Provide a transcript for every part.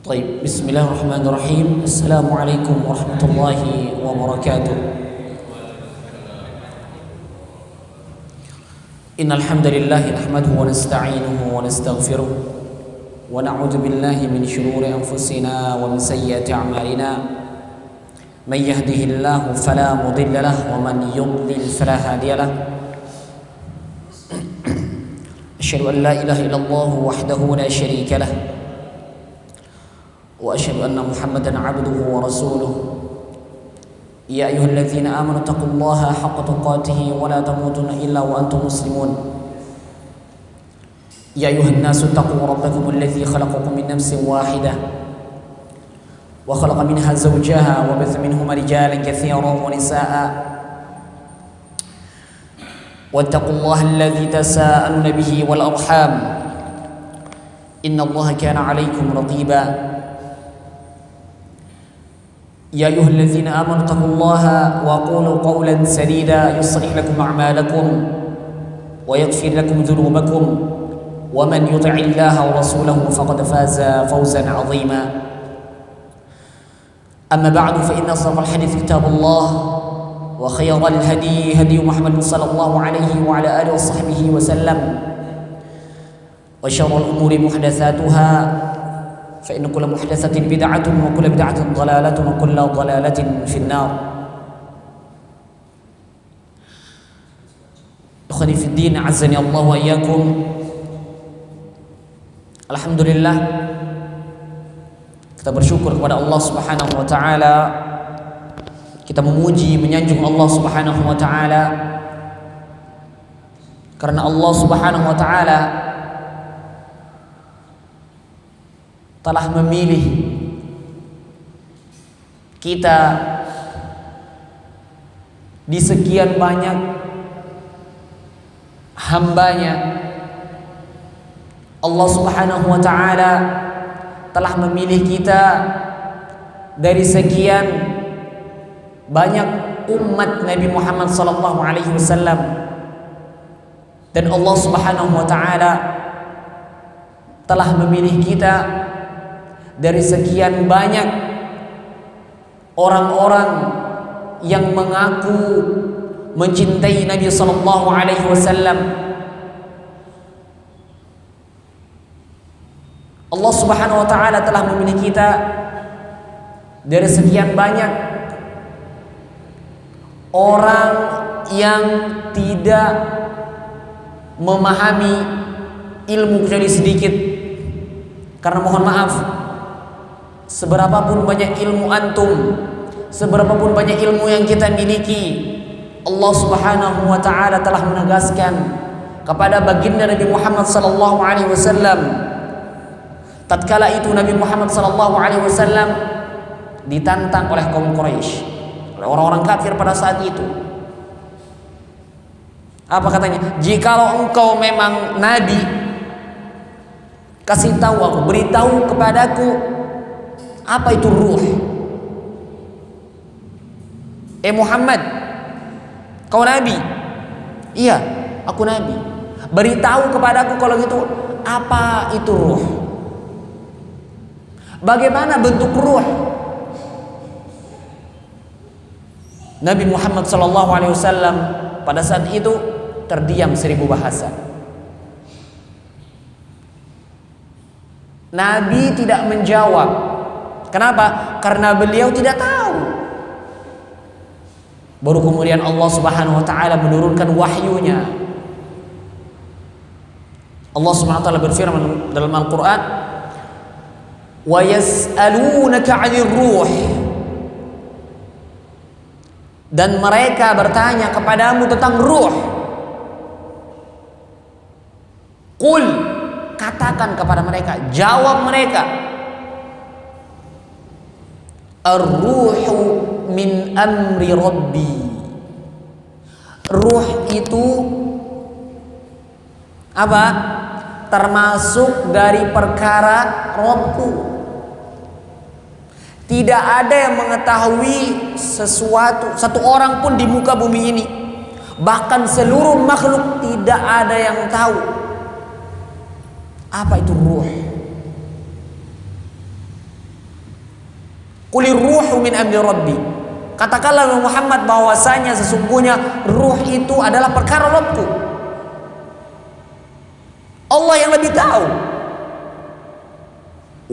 طيب بسم الله الرحمن الرحيم. السلام عليكم ورحمة الله وبركاته. إن الحمد لله نحمده ونستعينه ونستغفره ونعوذ بالله من شرور أنفسنا ومن سيئات أعمالنا. من يهده الله فلا مضل له ومن يضلل فلا هادي له. أشهد أن لا إله إلا الله وحده لا شريك له وأشهد أن محمدا عبده ورسوله. يا أيها الذين آمنوا اتقوا الله حق تقاته ولا تموتن إلا وأنتم مسلمون. يا أيها الناس اتقوا ربكم الذي خلقكم من نفس واحدة وخلق منها زوجها وبث منهما رجالا كثيرا ونساء واتقوا الله الذي تساءلون به والأرحام إن الله كان عليكم رقيبا. يا أيها الذين آمنوا اتقوا الله وقولوا قولا سديدا يصلح لكم أعمالكم ويغفر لكم ذنوبكم ومن يطع الله ورسوله فقد فاز فوزا عظيما. أما بعد فإن أصدق الحديث كتاب الله وخير الهدي هدي محمد صلى الله عليه وعلى آله وصحبه وسلم وشر الأمور محدثاتها فإن كل محدثة بدعة وكل بدعة ضلالة وكل ضلالة في النار. إخواني في الدين أعزني الله وإياكم. Alhamdulillah, kita bersyukur kepada Allah Subhanahu wa taala. Kita memuji menyanjung Allah Subhanahu wa taala karena Allah Subhanahu wa taala telah memilih kita di sekian banyak hambanya. Allah Subhanahu wa taala telah memilih kita dari sekian banyak umat Nabi Muhammad sallallahu alaihi wasallam, dan Allah Subhanahu wa taala telah memilih kita dari sekian banyak orang-orang yang mengaku mencintai Nabi sallallahu alaihi wasallam. Allah Subhanahu wa taala telah memilih kita dari sekian banyak orang yang tidak memahami ilmu kecuali sedikit. Karena mohon maaf, seberapapun banyak ilmu antum, seberapapun banyak ilmu yang kita miliki, Allah Subhanahu wa taala telah menegaskan kepada baginda Nabi Muhammad sallallahu alaihi wasallam. Tatkala itu Nabi Muhammad sallallahu alaihi wasallam ditantang oleh kaum Quraisy, oleh orang-orang kafir pada saat itu. Apa katanya? Jikalau engkau memang nabi, kasih tahu aku, beritahu kepadaku apa itu ruh. Muhammad, kau nabi? Iya, aku nabi. Beritahu kepadaku kalau gitu apa itu ruh. Bagaimana bentuk ruh? Nabi Muhammad sallallahu alaihi wasallam pada saat itu terdiam 1000 bahasa. Nabi tidak menjawab. Kenapa? Karena beliau tidak tahu. Baru kemudian Allah Subhanahu wa taala menurunkan wahyunya. Allah Subhanahu wa taala berfirman dalam Al-Qur'an, "Wa yas'alunaka 'anir ruh." Dan mereka bertanya kepadamu tentang ruh. Qul, katakan kepada mereka, jawab mereka, ar-ruhu min amri rabbi. Ruh itu apa? Termasuk dari perkara Rabbku. Tidak ada yang mengetahui sesuatu, satu orang pun di muka bumi ini, bahkan seluruh makhluk tidak ada yang tahu apa itu ruh. Qulir ruhu min amri rabbi. Katakanlah Muhammad bahwasanya sesungguhnya ruh itu adalah perkara Rabbku. Allah yang lebih tahu.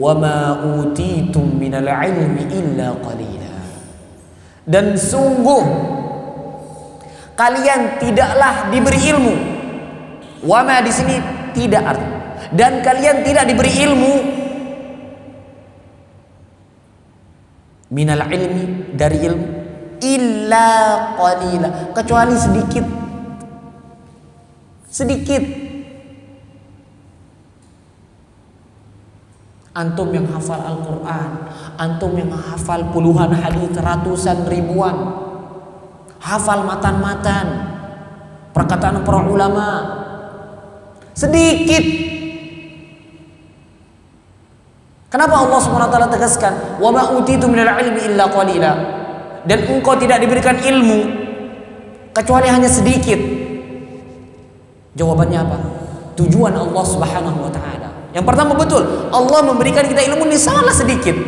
Wa ma utitum minal ilmi illa qalila. Dan sungguh kalian tidaklah diberi ilmu. Wa ma di sini tidak arti. Dan kalian tidak diberi ilmu minal ilmi, dari ilmu, illa qalila, kecuali sedikit. Antum yang hafal Al-Quran, antum yang hafal puluhan hadis, ratusan, ribuan, hafal matan-matan perkataan para ulama, sedikit. Kenapa Allah SWT tegaskan wa ma utitu minal ilmi illa qalila, dan engkau tidak diberikan ilmu kecuali hanya sedikit? Jawabannya apa? Tujuan Allah Subhanahu wa taala. Yang pertama, betul, Allah memberikan kita ilmu ini sangatlah sedikit.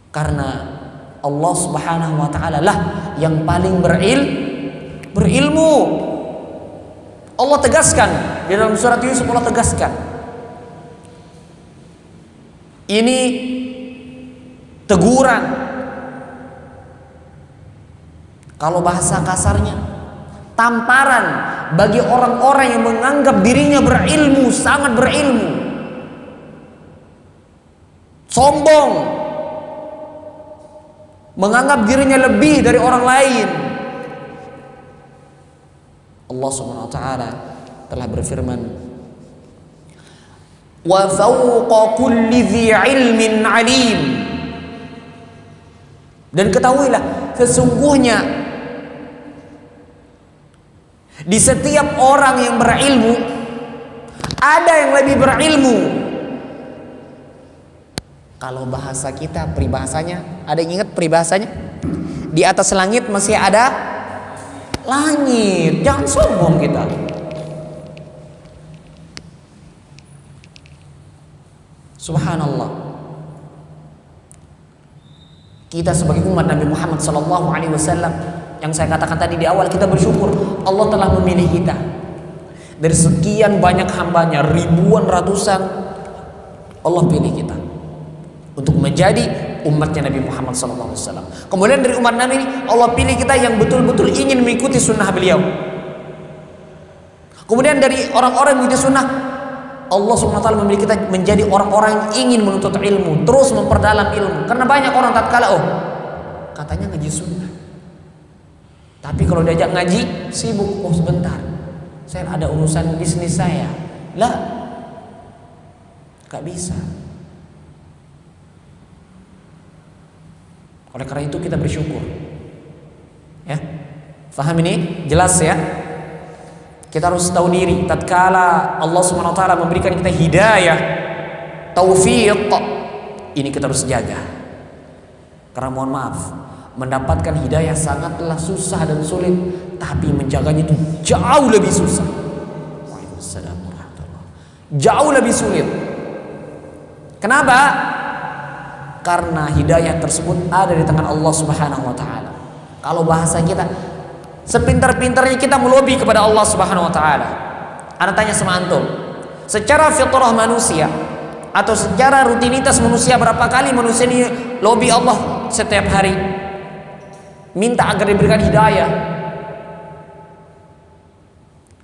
Karena Allah Subhanahu wa taala lah yang paling berilmu. Allah tegaskan di dalam surat Yusuf, Allah tegaskan. Ini teguran. Kalau bahasa kasarnya, tamparan bagi orang-orang yang menganggap dirinya berilmu, sangat berilmu, sombong, menganggap dirinya lebih dari orang lain. Allah Subhanahu wa taala telah berfirman, wa fawqa kulli dzi ilmin alim. Dan ketahuilah, sesungguhnya di setiap orang yang berilmu ada yang lebih berilmu. Kalau bahasa kita, peribahasanya, ada yang ingat peribahasanya? Di atas langit masih ada langit. Jangan sombong kita. Subhanallah. Kita sebagai umat Nabi Muhammad SAW, yang saya katakan tadi di awal, kita bersyukur Allah telah memilih kita dari sekian banyak hambanya, ribuan, ratusan. Allah pilih kita untuk menjadi umatnya Nabi Muhammad SAW. Kemudian dari umat Nabi ini Allah pilih kita yang betul-betul ingin mengikuti sunnah beliau. Kemudian dari orang-orang yang mengikuti sunnah, Allah SWT memilih kita menjadi orang-orang yang ingin menuntut ilmu, terus memperdalam ilmu. Karena banyak orang tatkala, oh katanya ngaji sunnah, tapi kalau diajak ngaji sibuk. Oh sebentar, saya ada urusan bisnis saya. Lah, gak bisa. Oleh karena itu kita bersyukur. Ya, faham ini? Jelas ya? Kita harus tahu diri. Tatkala Allah SWT memberikan kita hidayah, taufiq, ini kita harus jaga. Karena mohon maaf, mendapatkan hidayah sangatlah susah dan sulit, tapi menjaganya itu jauh lebih susah. Waalaikumsalam warahmatullahi wabarakatuh. Jauh lebih sulit. Kenapa? Karena hidayah tersebut ada di tangan Allah Subhanahu wa taala. Kalau bahasa kita, sepintar-pintarnya kita melobi kepada Allah Subhanahu wa taala. Ana tanya sama antum, secara fitrah manusia atau secara rutinitas manusia, berapa kali manusia ini lobi Allah setiap hari, minta agar diberikan hidayah?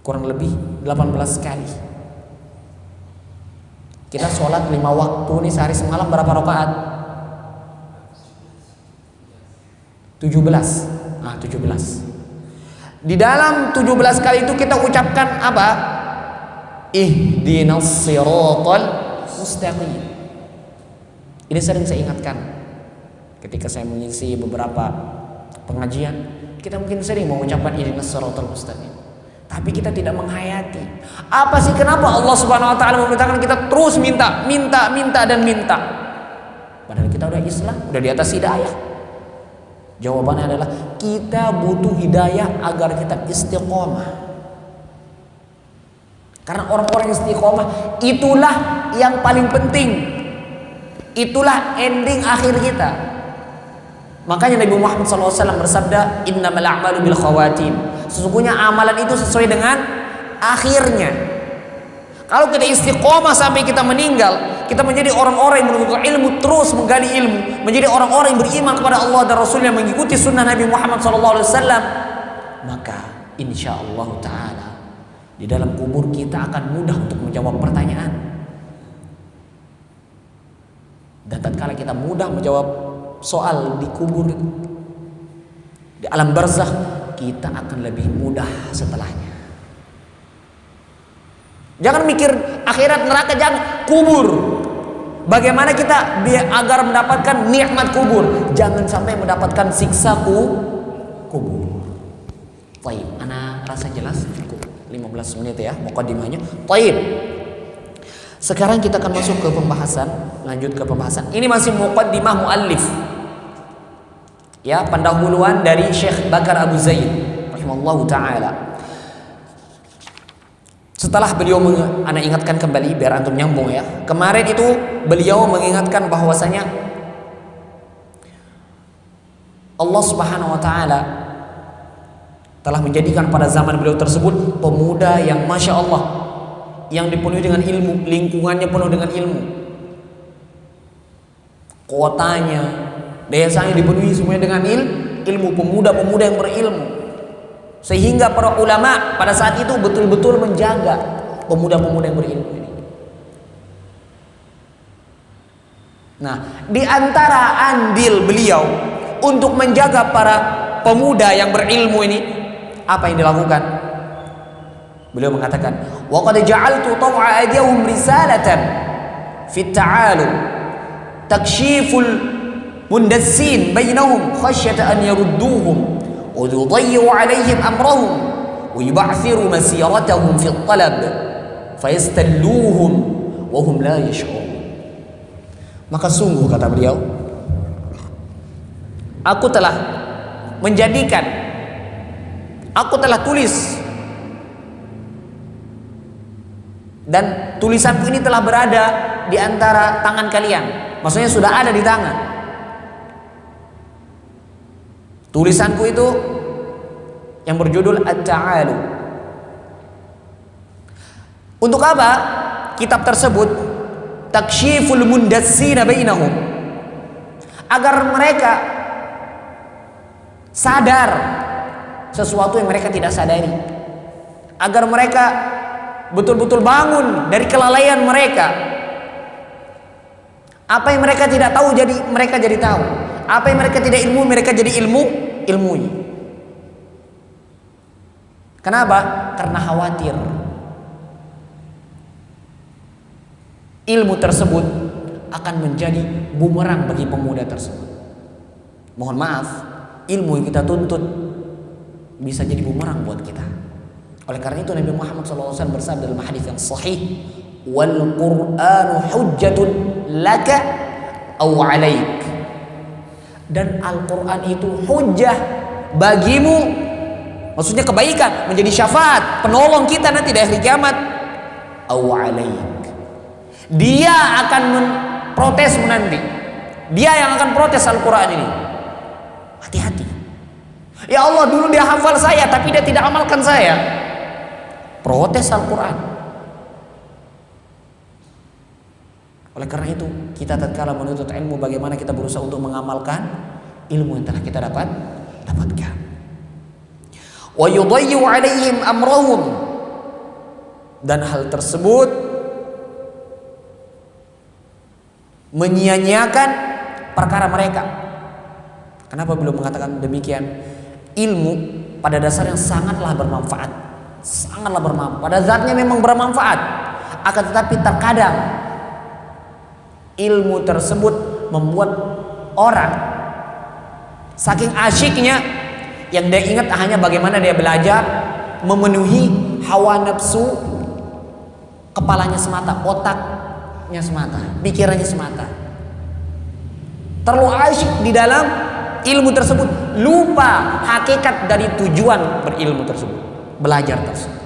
Kurang lebih 18 kali. Kita sholat 5 waktu nih sehari semalam berapa rakaat? 17. Nah, 17. Di dalam 17 kali itu kita ucapkan apa? Ihdinas siratal mustaqim. Ini sering saya ingatkan ketika saya mengisi beberapa pengajian. Kita mungkin sering mengucapkan ihdinas siratal mustaqim, tapi kita tidak menghayati. Apa sih kenapa Allah Subhanahu wa taala memerintahkan kita terus minta dan minta? Padahal kita udah Islam, udah di atas hidayah. Jawabannya adalah kita butuh hidayah agar kita istiqomah. Karena orang-orang istiqomah itulah yang paling penting. itulah ending akhir kita. Makanya Nabi Muhammad SAW bersabda, innamal a'malu bil khawatim. Sesungguhnya amalan itu sesuai dengan akhirnya. Kalau kita istiqomah sampai kita meninggal, kita menjadi orang-orang yang menuntut ilmu, terus menggali ilmu, menjadi orang-orang yang beriman kepada Allah dan Rasul, yang mengikuti sunnah Nabi Muhammad SAW, maka insya Allah Ta'ala di dalam kubur kita akan mudah untuk menjawab pertanyaan. Dan tatkala kita mudah menjawab soal di kubur, di alam barzakh, kita akan lebih mudah setelahnya. Jangan mikir akhirat neraka, jangan. Kubur, bagaimana kita agar mendapatkan nikmat kubur? Jangan sampai mendapatkan siksa kubur. Baik, ana rasa jelas cukup 15 menit ya mukadimahnya. Baik. Sekarang kita akan masuk ke pembahasan, lanjut ke pembahasan. Ini masih muqaddimah muallif. Ya, pendahuluan dari Syekh Bakar Abu Zaid rahimallahu taala. Setelah beliau ana ingatkan kembali biar antum nyambung ya. Kemarin itu beliau mengingatkan bahwasanya Allah Subhanahu wa taala telah menjadikan pada zaman beliau tersebut pemuda yang masya Allah, yang dipenuhi dengan ilmu, lingkungannya penuh dengan ilmu, kotanya, desanya dipenuhi semuanya dengan ilmu, pemuda-pemuda yang berilmu. Sehingga para ulama pada saat itu betul-betul menjaga pemuda-pemuda yang berilmu ini. Nah, di antara andil beliau untuk menjaga para pemuda yang berilmu ini, apa yang dilakukan? Beliau mengatakan, wa qad ja'altu taw'a aydihim risalatan fi ta'alu takshiful mundassin bainahum khasyata an yarudduhum wa yudayyi'u 'alaihim amrahum wa yub'athiru masiratahum fi at-talab fayastalluhum wa hum la yash'urun. Maka sungguh, kata beliau, aku telah tulis, dan tulisanku ini telah berada di antara tangan kalian. Maksudnya sudah ada di tangan. Tulisanku itu yang berjudul At-Ta'alu. Untuk apa kitab tersebut? Takshiful mundassina bainahum, agar mereka sadar sesuatu yang mereka tidak sadari, agar mereka betul-betul bangun dari kelalaian mereka. Apa yang mereka tidak tahu jadi mereka jadi tahu, apa yang mereka tidak ilmu mereka jadi ilmui. Kenapa? Karena khawatir ilmu tersebut akan menjadi bumerang bagi pemuda tersebut. Mohon maaf, ilmu yang kita tuntut bisa jadi bumerang buat kita. Oleh karena itu Nabi Muhammad SAW bersabda dalam hadis yang sahih, wal Qur'anu hujjatun laka aw 'alaik. Dan Al-Qur'an itu hujjah bagimu, maksudnya kebaikan, menjadi syafaat, penolong kita nanti di akhir kiamat, aw 'alaik. Dia akan memprotesmu nanti. Dia yang akan protes Al-Qur'an ini. Hati-hati. Ya Allah, dulu dia hafal saya tapi dia tidak amalkan saya. Protes Al-Quran. Oleh karena itu, kita tatkala menuntut ilmu, bagaimana kita berusaha untuk mengamalkan ilmu yang telah kita dapatkan. Wa yudayyi'u 'alaihim amrahum, dan hal tersebut menyia-nyiakan perkara mereka. Kenapa beliau mengatakan demikian? Ilmu pada dasarnya sangatlah bermanfaat, sangatlah bermanfaat. Pada zatnya memang bermanfaat. Akan tetapi terkadang ilmu tersebut membuat orang saking asyiknya, yang dia ingat hanya bagaimana dia belajar, memenuhi hawa nafsu kepalanya semata, otaknya semata, pikirannya semata. Terlalu asyik di dalam ilmu tersebut, lupa hakikat dari tujuan berilmu tersebut, belajar tersebut.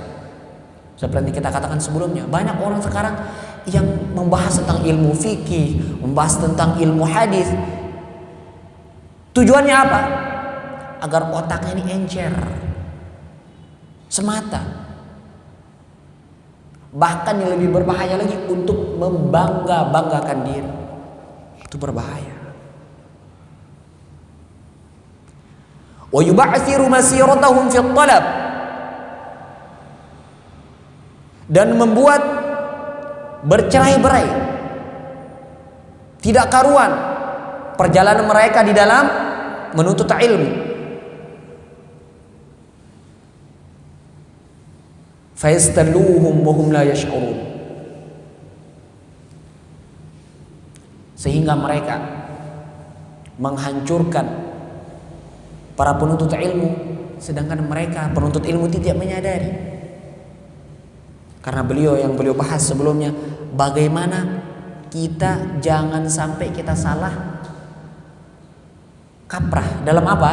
Seperti kita katakan sebelumnya, banyak orang sekarang yang membahas tentang ilmu fikih, membahas tentang ilmu hadis. Tujuannya apa? Agar otaknya ini encer semata. Bahkan yang lebih berbahaya lagi, untuk membangga-banggakan diri. Itu berbahaya. Wa yub'athiru masiratahum fi talab, dan membuat bercerai-berai, tidak karuan perjalanan mereka di dalam menuntut ilmu. Fayastalluhum wa hum la yash'urun, sehingga mereka menghancurkan para penuntut ilmu, sedangkan mereka penuntut ilmu tidak menyadari. Karena yang beliau bahas sebelumnya, bagaimana kita jangan sampai kita salah kaprah dalam apa?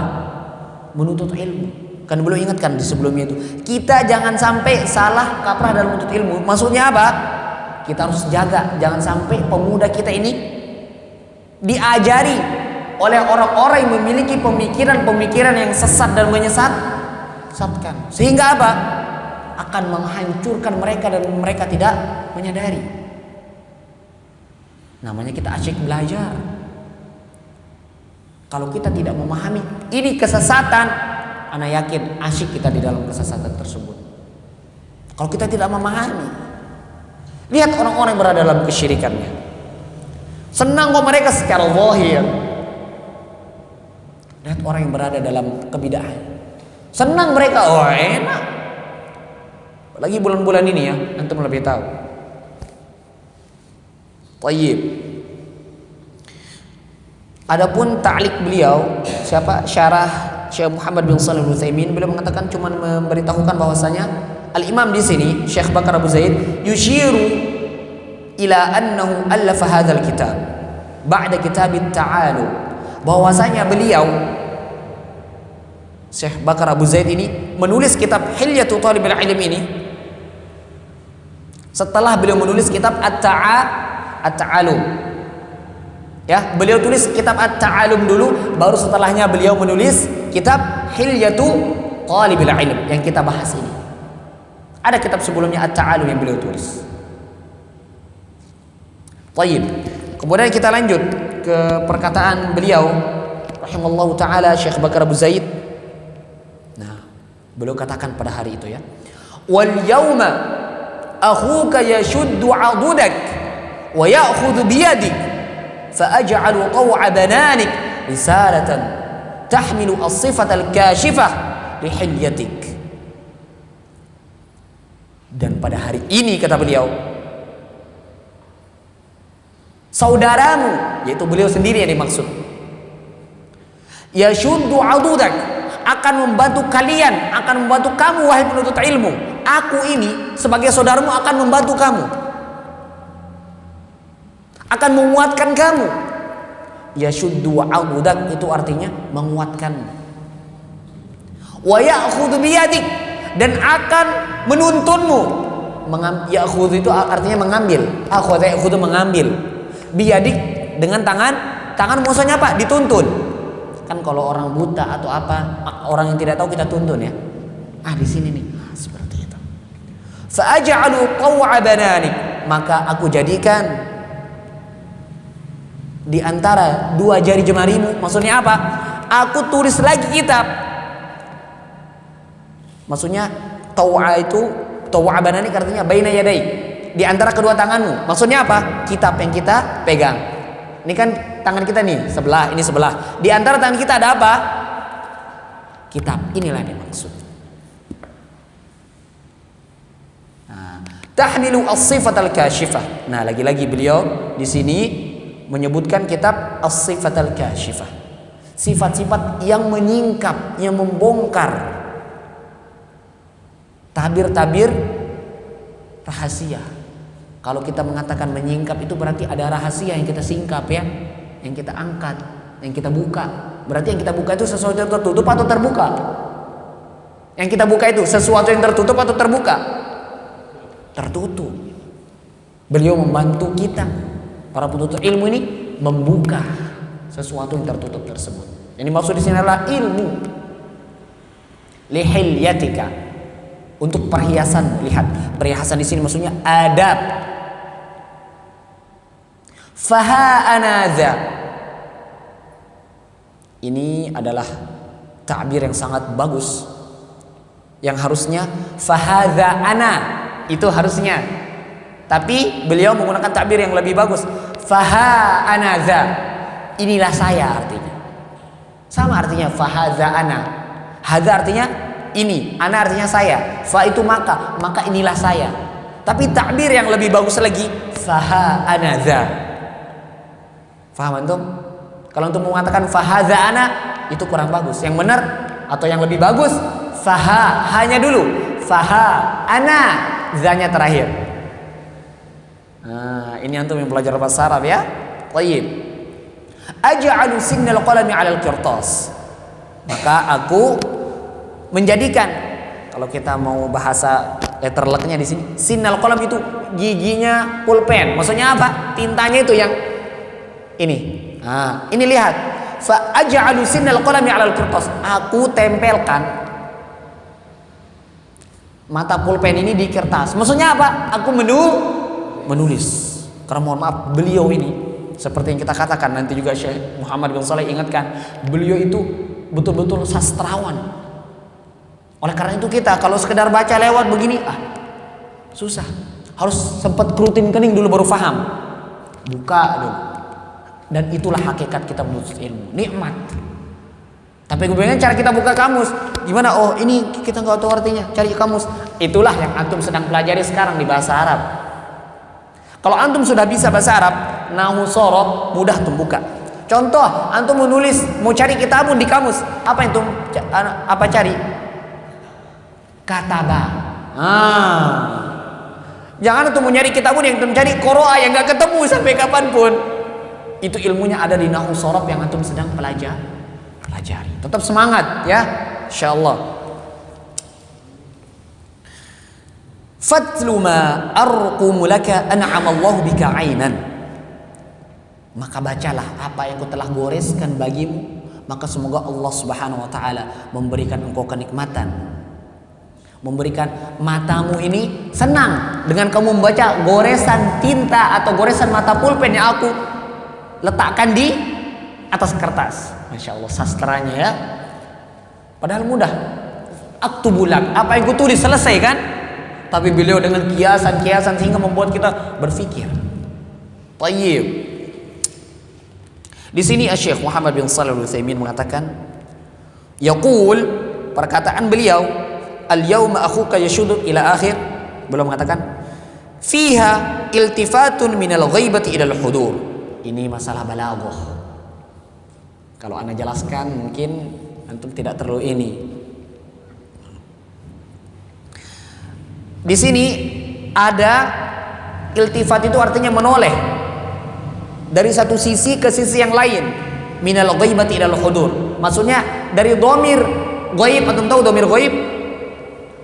Menuntut ilmu. Kan beliau ingatkan di sebelumnya itu, kita jangan sampai salah kaprah dalam menuntut ilmu. Maksudnya apa? Kita harus jaga, jangan sampai pemuda kita ini diajari oleh orang-orang yang memiliki pemikiran-pemikiran yang sesat dan menyesatkan, sehingga apa? Akan menghancurkan mereka dan mereka tidak menyadari. Namanya kita asyik belajar. Kalau kita tidak memahami ini kesesatan, ana yakin asyik kita di dalam kesesatan tersebut. Kalau kita tidak memahami, lihat orang-orang yang berada dalam kesyirikannya, senang kok mereka secara zahir. Lihat orang yang berada dalam kebidahan, senang mereka, oh enak. Lagi bulan-bulan ini ya, antum lebih tahu. Tayyib. Adapun ta'liq beliau, siapa? Syarah Syekh Muhammad bin Shalih Al-Utsaimin, beliau mengatakan, cuma memberitahukan bahwasanya al-Imam di sini Syekh Bakar Abu Zaid yushiru ila annahu allafa hadzal kitab ba'da kitab at-ta'alum, bahwasanya beliau Syekh Bakar Abu Zaid ini menulis kitab Hilyatul Thalibul Ilm ini setelah beliau menulis kitab At-Ta'alum. Ya, beliau tulis kitab At-Ta'alum dulu, baru setelahnya beliau menulis kitab Hilyatul Thalibul Ilm yang kita bahas ini. Ada kitab sebelumnya At-Ta'alum yang beliau tulis. Baik. Kemudian kita lanjut ke perkataan beliau rahimallahu taala Syekh Bakar Abu Zaid. Nah, beliau katakan pada hari itu ya, wal yauma akhuka yashuddu 'adudak wa ya'khudhu biyadik fa aj'alu qaw'a bananik risalatan tahmilu as-sifata al-kashifah li hilyatik. Dan pada hari ini, kata beliau, saudaramu, yaitu beliau sendiri yang dimaksud, yashuddu 'adudak, akan membantu kalian, akan membantu kamu wahai penuntut ilmu. Aku ini sebagai saudaramu akan membantu kamu, akan menguatkan kamu. Yashuddu 'adudak itu artinya menguatkan. Wa ya'khudhu biyadik, dan akan menuntunmu. Ya'khudhu itu artinya mengambil. Akhadha ya'khudhu mengambil. Biyadik dengan tangan maksudnya apa? Dituntun. Kan kalau orang buta atau apa, orang yang tidak tahu kita tuntun ya. Di sini nih, seperti itu. Fa aj'alu qaw'a bananik, maka aku jadikan di antara dua jari jemarimu. Maksudnya apa? Aku tulis lagi kitab. Maksudnya taw'a bananik artinya baina yadai, di antara kedua tanganmu. Maksudnya apa? Kitab yang kita pegang. Ini kan tangan kita nih sebelah, ini sebelah. Di antara tangan kita ada apa? Kitab. Inilah yang dimaksud. Tahmilu as-sifat al-kashifah. Nah, lagi-lagi beliau di sini menyebutkan kitab as-sifat al-kashifah. Sifat-sifat yang menyingkap, yang membongkar tabir-tabir rahasia. Kalau kita mengatakan menyingkap itu berarti ada rahasia yang kita singkap ya, yang kita angkat, yang kita buka. Berarti yang kita buka itu sesuatu yang tertutup atau terbuka? Yang kita buka itu sesuatu yang tertutup atau terbuka? Tertutup. Beliau membantu kita, para penuntut ilmu ini, membuka sesuatu yang tertutup tersebut. Yang dimaksud di sini adalah ilmu. Lihilyatika, untuk perhiasan. Lihat, perhiasan di sini maksudnya adab. Faha anadha, ini adalah ta'bir yang sangat bagus, yang harusnya fahadha ana, itu harusnya, tapi beliau menggunakan ta'bir yang lebih bagus. Faha anadha, inilah saya, artinya sama, artinya fahadha ana. Hadha artinya ini, ana artinya saya, fa itu maka inilah saya. Tapi ta'bir yang lebih bagus lagi, faha anadha. Faham antum? Kalau untuk mengatakan fahadha ana, itu kurang bagus. Yang benar atau yang lebih bagus, faha, hanya dulu, faha ana, zanya terakhir. Nah, ini antum yang belajar bahasa Arab ya. Tayyib. Aj'alu sinnal qalami 'alal qirtas. Maka aku menjadikan, kalau kita mau bahasa letterleknya di sini, sinnal qalam itu giginya pulpen. Maksudnya apa? Tintanya itu yang ini. Nah, ini lihat. Fa aj'alu sinnal qalami 'alal qirtas. Aku tempelkan mata pulpen ini di kertas. Maksudnya apa? Aku menulis. Karena mohon maaf, beliau ini seperti yang kita katakan, nanti juga Syekh Muhammad bin Shalih ingatkan, beliau itu betul-betul sastrawan. Oleh karena itu kita kalau sekedar baca lewat begini, susah. Harus sempat kerutin kening dulu baru paham. Buka dulu. Dan itulah hakikat kita menuntut ilmu, nikmat. Tapi kemudian cara kita buka kamus, gimana? Oh, ini kita nggak tahu artinya, cari kamus. Itulah yang antum sedang pelajari sekarang di bahasa Arab. Kalau antum sudah bisa bahasa Arab, nahu sorof, mudah antum buka. Contoh, antum menulis, mau cari kitabun di kamus, apa yang antum apa cari? Kataba. Jangan antum mau nyari kitabun yang antum cari qoro'a yang nggak ketemu sampai kapanpun. Itu ilmunya ada di nahu sorof yang antum sedang pelajari. Tetap semangat ya, insyaallah. Fatlu ma arqumu laka an'amallahu bika 'ainan. Maka bacalah apa yang aku telah goreskan bagimu, maka semoga Allah Subhanahu wa taala memberikan engkau kenikmatan. Memberikan matamu ini senang dengan kamu membaca goresan tinta atau goresan mata pulpen yang aku letakkan di atas kertas. Masya Allah sastranya ya. Padahal mudah. Aktubulak, apa yang kutulis selesai kan? Tapi beliau dengan kiasan-kiasan sehingga membuat kita berpikir. Tayyib. Di sini Syekh Muhammad bin Shalih Al-Utsaimin mengatakan, yaqul, perkataan beliau, al-yauma akhuka yashuddu ila akhir, beliau mengatakan fiha iltifatun minal ghaibati ila al-hudur. Ini masalah balaghah. Kalau ana jelaskan mungkin antum tidak terlalu ini. Di sini ada iltifat, itu artinya menoleh dari satu sisi ke sisi yang lain. Minal ghaibati ilal hudur. Maksudnya dari dhamir ghaib, antum tahu dhamir ghaib?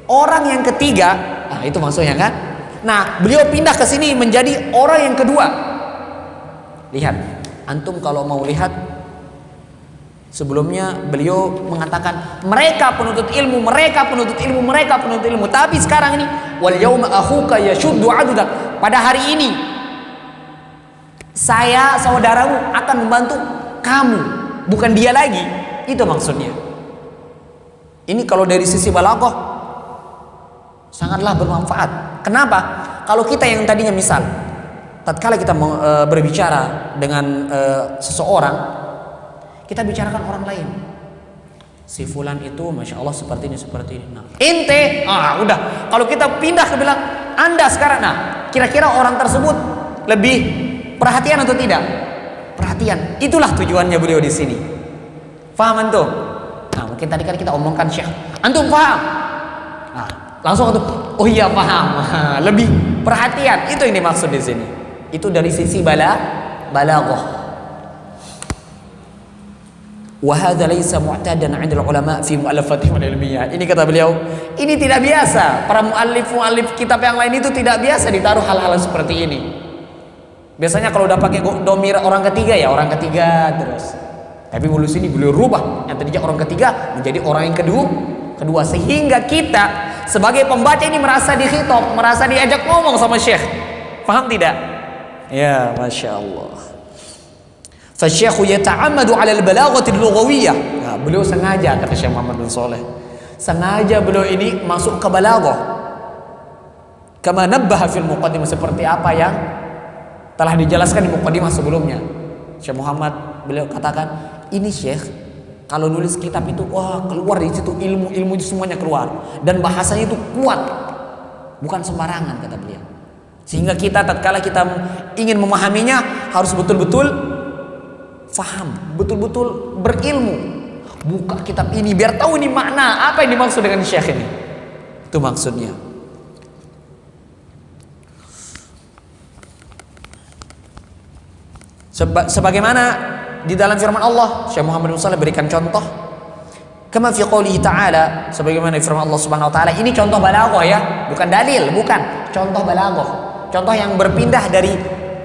Orang yang ketiga. Nah, itu maksudnya kan? Nah, beliau pindah ke sini menjadi orang yang kedua. Lihat, antum kalau mau lihat, sebelumnya beliau mengatakan mereka penuntut ilmu, mereka penuntut ilmu, mereka penuntut ilmu. Tapi sekarang ini wal yauma akhuka yashuddu adudak. Pada hari ini saya, saudaramu, akan membantu kamu, bukan dia lagi. Itu maksudnya. Ini kalau dari sisi balaghah sangatlah bermanfaat. Kenapa? Kalau kita yang tadinya misal tatkala kita berbicara dengan seseorang, kita bicarakan orang lain. Si fulan itu masya Allah seperti ini, seperti ini. Nah, ente, udah. Kalau kita pindah ke bilang anda sekarang, nah, kira-kira orang tersebut lebih perhatian atau tidak? Perhatian. Itulah tujuannya beliau di sini. Faham antum? Nah, mungkin tadi kan kita omongkan Syekh, antum paham? Nah, langsung antum, oh iya paham. Lebih perhatian. Itu yang dimaksud di sini. Itu dari sisi balaghah. Wa hadza laisa mu'tadan 'inda ulama fi mu'allafatihim al-ilmiyah. Ini kata beliau, ini tidak biasa. Para muallif kitab yang lain itu tidak biasa ditaruh hal-hal seperti ini. Biasanya kalau udah pakai domir orang ketiga ya orang ketiga terus. Tapi bulu sini beliau rubah yang tadinya orang ketiga menjadi orang yang kedua sehingga kita sebagai pembaca ini merasa dikhitab, merasa diajak ngomong sama Syekh. Paham tidak? Ya, Masya Allah. Fasyekhu yata'ammadu 'ala al-balaghati al-lughawiyyah. Nah, beliau sengaja, kata Syekh Muhammad bin Shalih, sengaja beliau ini masuk ke balaghah. Kama nabbaha fil muqaddimah, seperti apa yang telah dijelaskan di muqaddimah sebelumnya. Syekh Muhammad beliau katakan, ini Syekh kalau nulis kitab itu wah keluar di situ ilmu itu semuanya keluar dan bahasanya itu kuat. Bukan sembarangan kata beliau. Sehingga kita tatkala kita ingin memahaminya harus betul-betul faham, betul-betul berilmu. Buka kitab ini biar tahu ini makna apa yang dimaksud dengan Syekh ini. Itu maksudnya. Sebagaimana di dalam firman Allah, Syekh Muhammad bin Shalih berikan contoh. Kama fi qoulihi ta'ala, sebagaimana firman Allah Subhanahu wa taala. Ini contoh balaghah ya, bukan dalil, bukan. Contoh balaghah. Contoh yang berpindah dari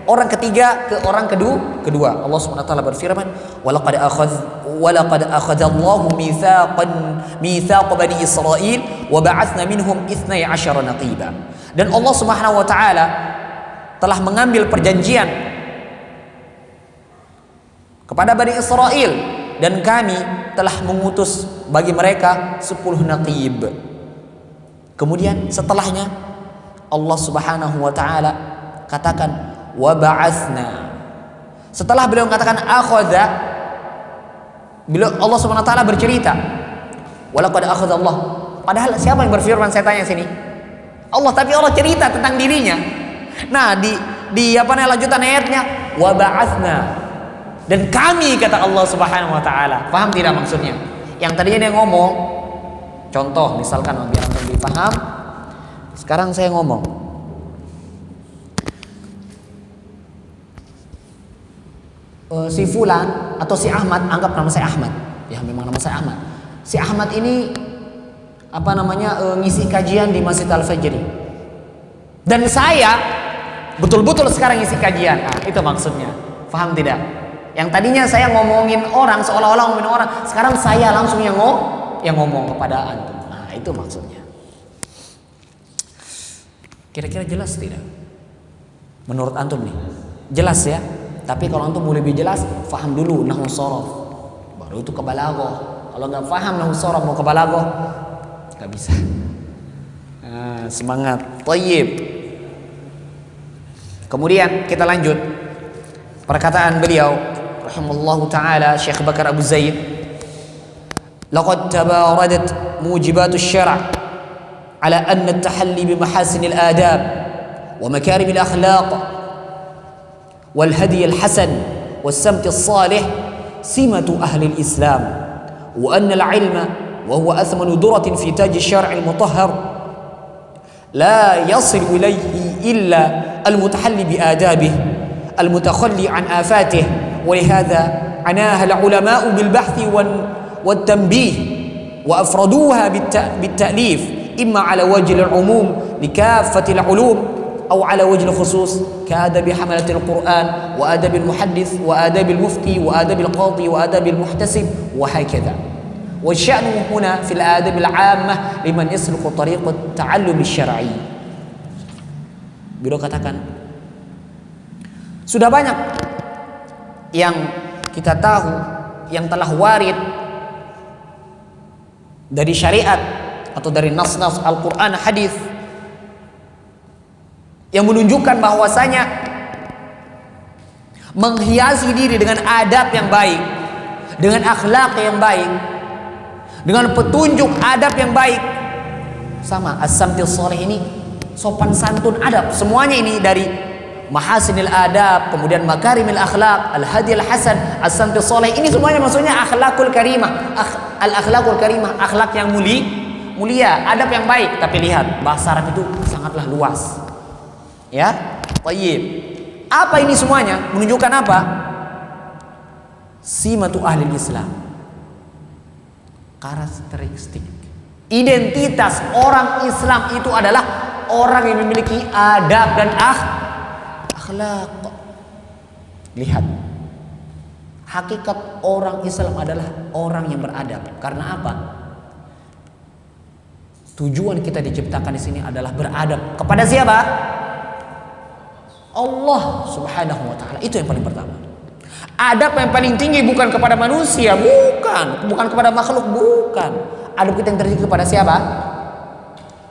orang ketiga ke orang kedua. Allah Subhanahu wa taala berfirman, "Walaqad akhadha Allahu mitsaq bani Israil wa ba'atsna minhum 12 naqiba." Dan Allah Subhanahu wa taala telah mengambil perjanjian kepada Bani Israel dan kami telah mengutus bagi mereka 10 naqib. Kemudian setelahnya Allah Subhanahu wa taala katakan wa ba'atsna. Setelah beliau mengatakan akhadha, beliau Allah Subhanahu wa taala bercerita walaqad akhadha Allah. Padahal siapa yang berfirman, saya tanya sini? Allah, tapi Allah cerita tentang dirinya. Nah, di apa namanya lanjutan ayatnya wa ba'atsna. Dan kami kata Allah Subhanahu wa taala. Paham tidak maksudnya? Yang tadinya dia ngomong contoh misalkan biar antum lebih paham. Sekarang saya ngomong. Si fulan atau si Ahmad, anggap nama saya Ahmad. Ya memang nama saya Ahmad. Si Ahmad ini apa namanya ngisi kajian di Masjid Al-Fajri. Dan saya betul-betul sekarang ngisi kajian. Nah, itu maksudnya. Paham tidak? Yang tadinya saya ngomongin orang seolah-olah ngomongin orang, sekarang saya langsung yang ngomong kepada antum. Nah, itu maksudnya. Kira-kira jelas tidak? Menurut antum nih. Jelas ya? Tapi kalau antum mau lebih jelas, faham dulu nahwu shorof. Baru itu ke balaghah. Kalau enggak faham nahwu shorof mau ke balaghah, enggak bisa. Nah, semangat. Thayyib. Kemudian kita lanjut. Perkataan beliau rahimallahu taala Syekh Bakar Abu Zaid, laqad tabaradat mujibat asy-syara' ala anna at-tahalli bi mahasin al-adab wa makarim al-akhlaq wal hadi al-hasan was-samt as-salih simatu ahli al-islam wa anna al-ilma wa huwa athmanu duratin fi taj asy-syar' al-mutahhar la yasil ilayhi illa al-mutahalli bi adabihi المتخلي عن آفاته ولهذا عناها العلماء بالبحث والتنبيه وأفردوها بالتأليف إما على وجه العموم لكافة العلوم أو على وجه الخصوص كآداب حملة القرآن وآداب المحدث وآداب المفتي وآداب القاضي وآداب المحتسب وهكذا. والشأن هنا في الآداب العامة لمن يسلك طريق التعلم الشرعي. Beliau katakan, sudah banyak yang kita tahu yang telah warid dari syariat atau dari nas-nas Al-Quran, hadis yang menunjukkan bahwasanya menghiasi diri dengan adab yang baik, dengan akhlak yang baik, dengan petunjuk adab yang baik, sama as-samtil sholih ini sopan santun adab, semuanya ini dari mahasinil adab, kemudian makarimil akhlak, al-hadiyil hasan, as-samtul sholih, ini semuanya maksudnya akhlakul karimah, al-akhlakul karimah, akhlak yang mulia, adab yang baik. Tapi lihat bahasa Arab itu sangatlah luas. Ya, thayyib. Apa ini semuanya menunjukkan apa? Simatu ahli Islam, karakteristik. Identitas orang Islam itu adalah orang yang memiliki adab dan akhlak. Lihat, hakikat orang Islam adalah orang yang beradab. Karena apa? Tujuan kita diciptakan di sini adalah beradab kepada siapa? Allah Subhanahu wa taala. Itu yang paling pertama. Adab yang paling tinggi bukan kepada manusia, bukan kepada makhluk, bukan. Adab kita yang tertinggi kepada siapa?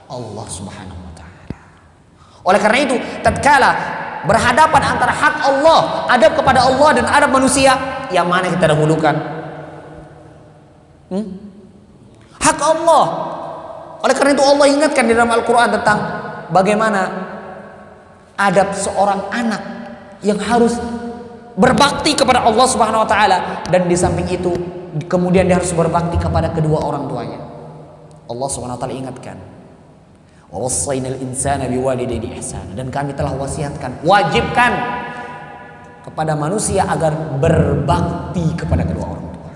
Allah Subhanahu wa taala. Oleh karena itu, tatkala berhadapan antara hak Allah, adab kepada Allah dan adab manusia, yang mana kita dahulukan? Hak Allah. Oleh karena itu Allah ingatkan di dalam Al-Quran tentang bagaimana adab seorang anak yang harus berbakti kepada Allah Subhanahu wa taala, dan di samping itu kemudian dia harus berbakti kepada kedua orang tuanya. Allah Subhanahu wa taala ingatkan, wa wassaynal insana biwalidayhi ihsana, dan kami telah wajibkan kepada manusia agar berbakti kepada kedua orang tua.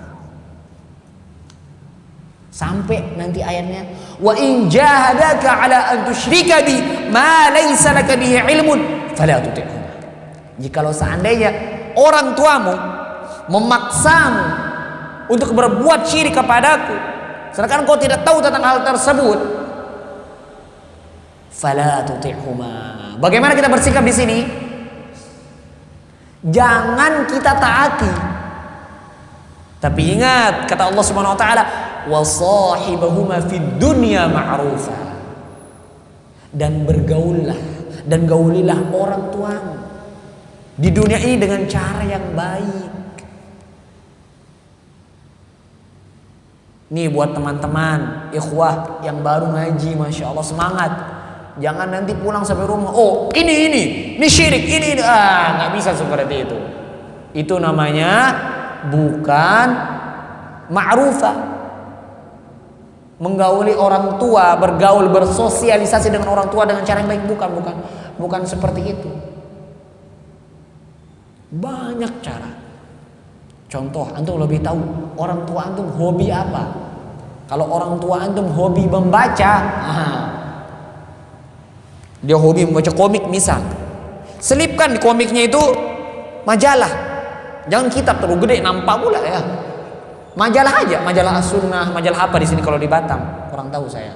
Sampai nanti ayatnya, wa in jahadaka ala an tusyrika bi ma laysa laka bihi ilmun fala tuti'huma. Jikalau seandainya orang tuamu memaksamu untuk berbuat syirik kepadaku, sedangkan kau tidak tahu tentang hal tersebut, fala tuti'huma. Bagaimana kita bersikap di sini? Jangan kita taati. Tapi ingat kata Allah Subhanahu wa taala, wa sahibahuma fid dunya ma'rufa. Dan gaulilah orang tuamu di dunia ini dengan cara yang baik. Nih buat teman-teman ikhwah yang baru ngaji, masya Allah semangat. Jangan nanti pulang sampai rumah, oh ini syirik, ini nggak bisa seperti itu. Itu namanya bukan ma'rufah. Menggauli orang tua, bergaul, bersosialisasi dengan orang tua dengan cara yang baik, bukan seperti itu. Banyak cara. Contoh, antum lebih tahu orang tua antum hobi apa. Kalau orang tua antum hobi membaca, dia hobi membaca komik misal, selipkan di komiknya itu majalah. Jangan kitab terlalu gede nampak pula ya. Majalah aja, majalah As-Sunnah, majalah apa di sini kalau di Batam? Kurang tahu saya.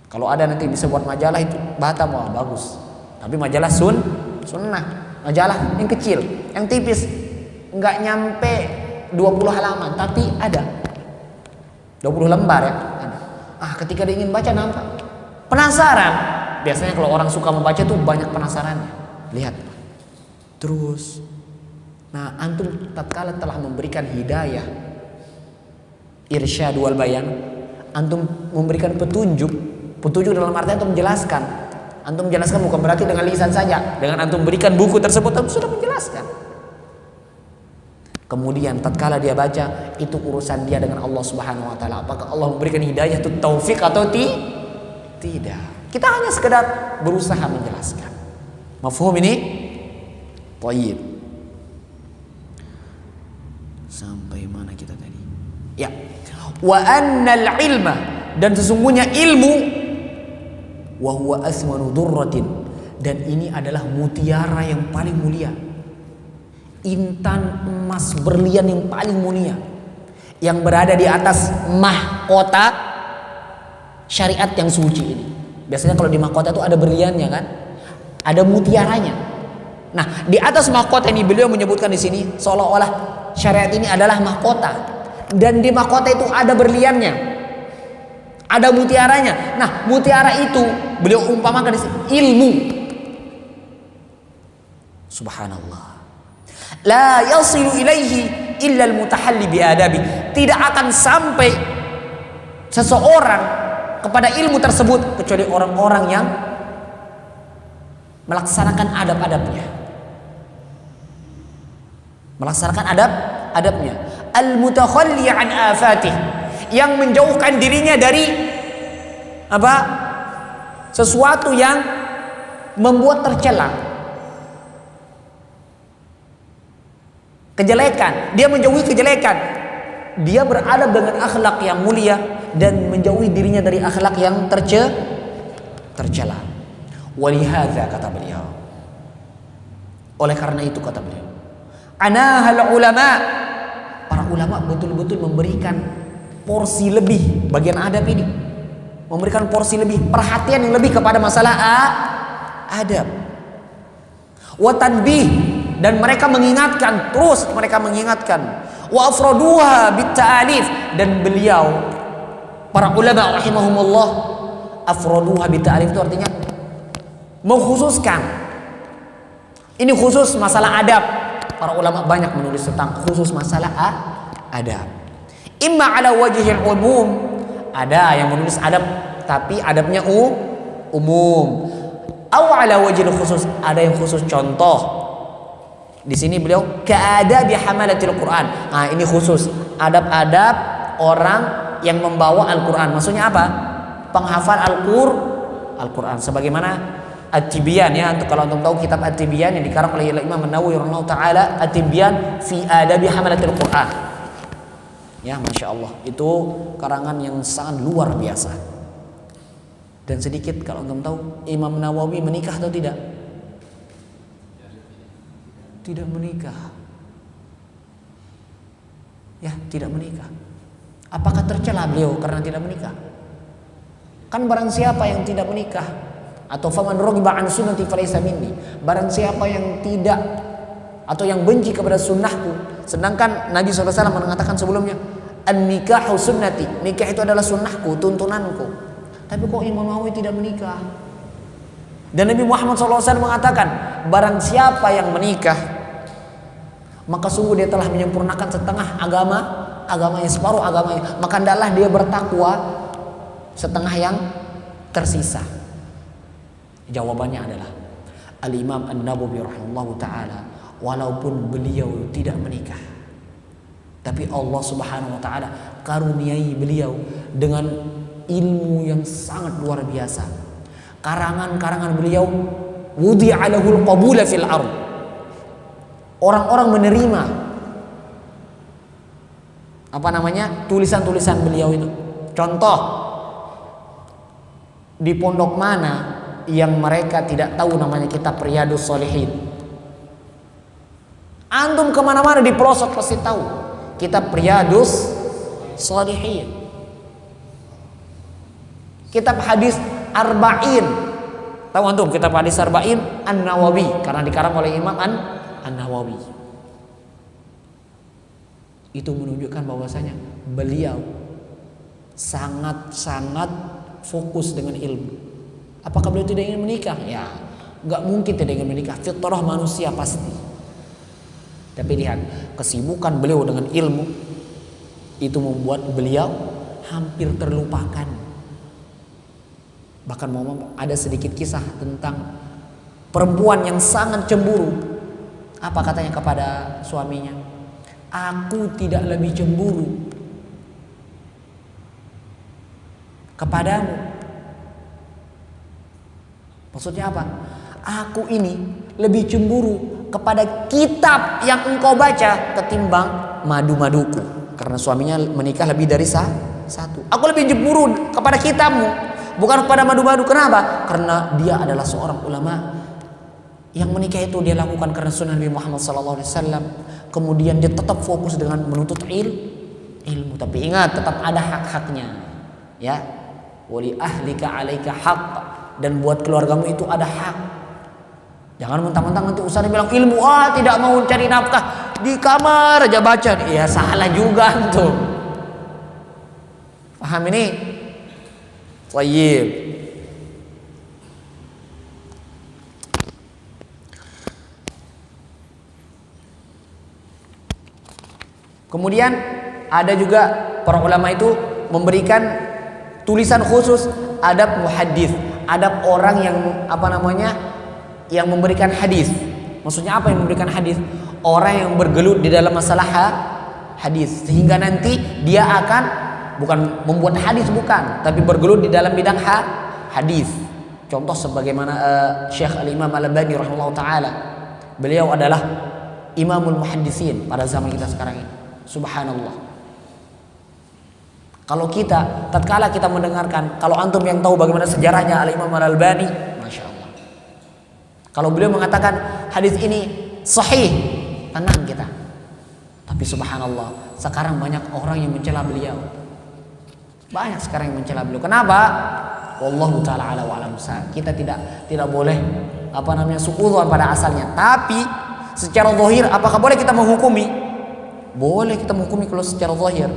Kalau ada nanti bisa buat majalah itu Batam, wah bagus. Tapi majalah Sunnah, majalah yang kecil, yang tipis, nggak nyampe 20 halaman, tapi ada 20 lembar ya. Ada. Ketika dia ingin baca nampak penasaran. Biasanya kalau orang suka membaca tuh banyak penasarannya. Lihat. Terus nah, antum tatkala telah memberikan hidayah, irsyad wal bayan, antum memberikan petunjuk dalam artian antum menjelaskan. Antum menjelaskan bukan berarti dengan lisan saja. Dengan antum berikan buku tersebut, antum sudah menjelaskan. Kemudian tatkala dia baca, itu urusan dia dengan Allah Subhanahu wa taala. Apakah Allah memberikan hidayah itu taufik atau tidak? Kita hanya sekedar berusaha menjelaskan. Mafhum ini? Thayyib. Sampai mana kita tadi? Ya. Wa annal ilma, dan sesungguhnya ilmu, wa huwa asmanu durratin, dan ini adalah mutiara yang paling mulia. Intan emas berlian yang paling mulia, yang berada di atas mahkota syariat yang suci ini. Biasanya kalau di mahkota itu ada berliannya kan? Ada mutiaranya. Nah, di atas mahkota ini beliau menyebutkan di sini seolah-olah syariat ini adalah mahkota, dan di mahkota itu ada berliannya, ada mutiaranya. Nah, mutiara itu beliau umpamakan di sini ilmu. Subhanallah. La yasilu ilaihi illa al-mutahalli bi adabi. Tidak akan sampai seseorang kepada ilmu tersebut kecuali orang-orang yang melaksanakan adab-adabnya. Melaksanakan adab-adabnya. Al-mutakhalli an afatih, yang menjauhkan dirinya dari apa? Sesuatu yang membuat tercela. Kejelekan, dia menjauhi kejelekan. dia beradab dengan akhlak yang mulia dan menjauhi dirinya dari akhlak yang tercela. Walihadza, kata beliau, oleh karena itu kata beliau, anahal ulama, para ulama betul-betul memberikan porsi lebih bagian adab ini, memberikan porsi lebih, perhatian yang lebih kepada masalah adab. Wa tanbih, dan mereka mengingatkan, terus mereka mengingatkan. Wa afraduha bitta'alif, dan beliau para ulama rahimahumullah, afraduha bitta'alif itu artinya mengkhususkan. Ini khusus masalah adab. Para ulama banyak menulis tentang khusus masalah adab. Imma ala wajhil umum, ada yang menulis adab tapi adabnya umum. Aw ala wajhil khusus, ada yang khusus. Contoh di sini beliau ka'adabi hamalatil Quran. Nah, ini khusus adab-adab orang yang membawa Al-Quran. Maksudnya apa? Penghafal Al-Quran. Sebagaimana At-Tibyan, ya, untuk kalau antum tahu kitab At-Tibyan yang dikarang oleh Imam An-Nawawi rahimahullah taala, At-Tibyan fi adabi hamalatil Quran. Ya, Masya Allah, itu karangan yang sangat luar biasa. Dan sedikit kalau antum tahu, Imam Nawawi menikah atau tidak? Tidak menikah. Ya, tidak menikah. Apakah tercela beliau karena tidak menikah? Kan barang siapa yang tidak menikah, atau faman raghiba an sunnati falaysa minni, barang siapa yang tidak atau yang benci kepada sunnahku, sedangkan Nabi SAW mengatakan sebelumnya, an-nikahu sunnati, nikah itu adalah sunnahku, tuntunanku. Tapi kok Imam Nawawi tidak menikah? Dan Nabi Muhammad SAW mengatakan, barang siapa yang menikah, maka sungguh dia telah menyempurnakan setengah agamanya, separuh agamanya. Maka hendaklah dia bertakwa setengah yang tersisa. Jawabannya adalah Al-Imam An-Nawawi rahimahullahu taala, walaupun beliau tidak menikah, tapi Allah Subhanahu wa taala karuniai beliau dengan ilmu yang sangat luar biasa. Karangan-karangan beliau wudi'a lahul qabula fil ardh. Orang-orang menerima tulisan-tulisan beliau itu. Contoh, di pondok mana yang mereka tidak tahu namanya kitab Riyadhus Shalihin? Antum kemana-mana di pelosok pasti tahu kitab Riyadhus Shalihin, kitab hadis Arba'in. Tahu antum kitab hadis Arba'in An-Nawawi, karena dikarang oleh Imam An-Nawawi. Itu menunjukkan bahwasanya beliau sangat-sangat fokus dengan ilmu. Apakah beliau tidak ingin menikah? Ya, nggak mungkin tidak ingin menikah. Fitrah manusia pasti. Tapi lihat, kesibukan beliau dengan ilmu itu membuat beliau hampir terlupakan. Bahkan ada sedikit kisah tentang perempuan yang sangat cemburu. Apa katanya kepada suaminya? Aku tidak lebih cemburu kepadamu. Maksudnya apa? Aku ini lebih cemburu kepada kitab yang engkau baca ketimbang madu-maduku. Karena suaminya menikah lebih dari satu. Aku lebih cemburu kepada kitabmu, bukan kepada madu-madu. Kenapa? Karena dia adalah seorang ulama. Yang menikah itu dia lakukan karena sunnah Nabi Muhammad SAW. Kemudian dia tetap fokus dengan menuntut ilmu. Tapi ingat, tetap ada hak-haknya. Ya, wali ahlika alaika haq, dan buat keluargamu itu ada hak. Jangan mentang-mentang nanti ustaz bilang ilmu, tidak mau cari nafkah, di kamar aja baca. Ya salah juga antum. Paham ini? Thayyib. Kemudian ada juga para ulama itu memberikan tulisan khusus adab muhaddits, adab orang yang yang memberikan hadis. Maksudnya apa yang memberikan hadis? Orang yang bergelut di dalam masalah hadis, sehingga nanti dia akan bukan membuat hadis, bukan, tapi bergelut di dalam bidang hadis. Contoh sebagaimana Syekh Al-Imam Al-Albani rahimahullah taala. Beliau adalah imamul muhaddisin pada zaman kita sekarang ini. Subhanallah. Kalau kita, tatkala kita mendengarkan, kalau antum yang tahu bagaimana sejarahnya Al-Imam Al-Albani, Masya Allah. Kalau beliau mengatakan hadis ini sahih, tenang kita. Tapi subhanallah, sekarang banyak orang yang mencela beliau. Banyak sekarang yang mencela beliau. Kenapa? Wallahu ta'ala ala wa'alam. Kita tidak boleh suudzon pada asalnya. Tapi secara zahir apakah boleh kita menghukumi? Boleh kita menghukumi kalau secara zahir.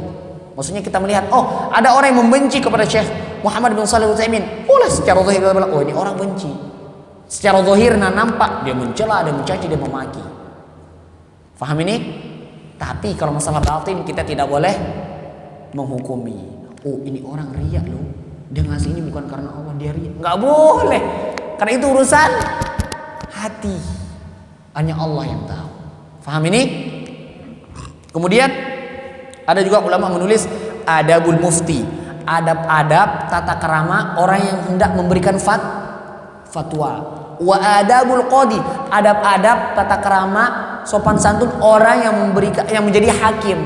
Maksudnya kita melihat, oh ada orang yang membenci kepada Syekh Muhammad bin Shalih Al-Utsaimin. Boleh secara zahir kita bilang, oh ini orang benci. Secara zahirnya nampak dia mencela, dia mencaci, dia memaki. Faham ini? Tapi kalau masalah batin kita tidak boleh menghukumi. Oh ini orang riya loh, dia ngasih ini bukan karena Allah, dia riya. Nggak boleh, karena itu urusan hati. Hanya Allah yang tahu. Faham ini? Kemudian ada juga ulama menulis adabul mufti, adab-adab tata kerama orang yang hendak memberikan fatwa. Wa adabul qadi, adab-adab tata kerama sopan santun orang yang menjadi hakim.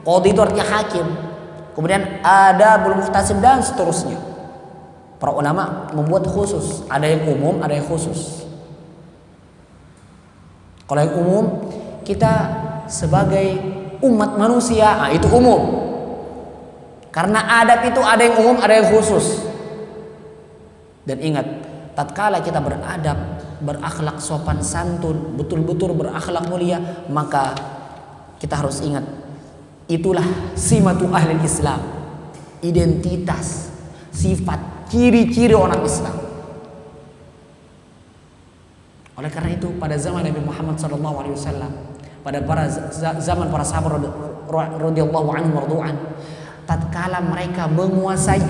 Qadi itu artinya hakim. Kemudian adabul muhtasib dan seterusnya. Para ulama membuat khusus, ada yang umum, ada yang khusus. Kalau yang umum, kita sebagai umat manusia, itu umum. Karena adab itu ada yang umum, ada yang khusus. Dan ingat, tatkala kita beradab, berakhlak sopan santun, betul-betul berakhlak mulia, maka kita harus ingat, itulah simatu ahli Islam, identitas, sifat, ciri-ciri orang Islam. Oleh karena itu pada zaman Nabi Muhammad SAW, pada zaman para sahabat radhiyallahu anhum wardu'an, tatkala mereka menguasai,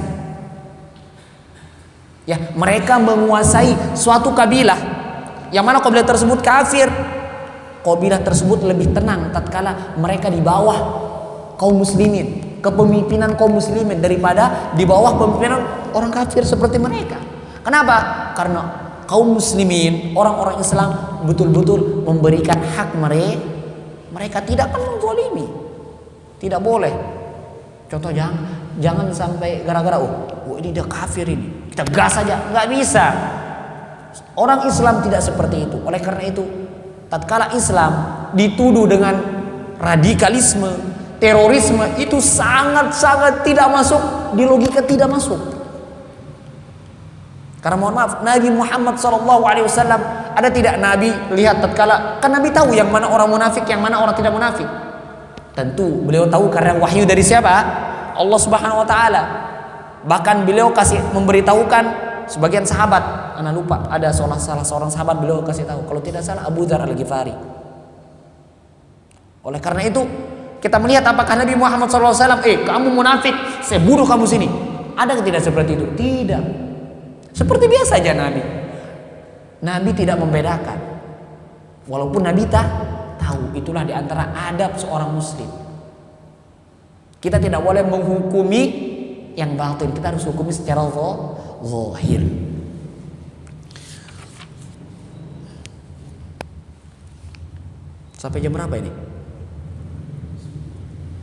mereka menguasai suatu kabilah, yang mana kabilah tersebut kafir, kabilah tersebut lebih tenang tatkala mereka di bawah kaum muslimin, kepemimpinan kaum muslimin, daripada di bawah pemimpinan orang kafir seperti mereka. Kenapa? Karena kaum muslimin, orang-orang Islam betul-betul memberikan hak mereka tidak akan menzalimi. Tidak boleh. Contoh, jangan sampai gara-gara ini dia kafir ini, kita gas saja, nggak bisa. Orang Islam tidak seperti itu. Oleh karena itu, tatkala Islam dituduh dengan radikalisme, terorisme, itu sangat-sangat tidak masuk di logika, tidak masuk. Karena mohon maaf, Nabi Muhammad SAW, ada tidak Nabi lihat tatkala, kan Nabi tahu yang mana orang munafik, yang mana orang tidak munafik. Tentu beliau tahu karena wahyu dari siapa? Allah Subhanahu wa taala. Bahkan beliau kasih memberitahukan sebagian sahabat, anak lupa, ada salah seorang sahabat beliau kasih tahu, kalau tidak salah Abu Dzar Al-Ghifari. Oleh karena itu kita melihat apakah Nabi Muhammad SAW, kamu munafik, saya bunuh kamu sini. Ada tidak seperti itu? Tidak. Seperti biasa aja Nabi. Nabi tidak membedakan. Walaupun Nabi tahu, itulah diantara adab seorang muslim. Kita tidak boleh menghukumi yang batin, kita harus hukumi secara zahir. Sampai jam berapa ini?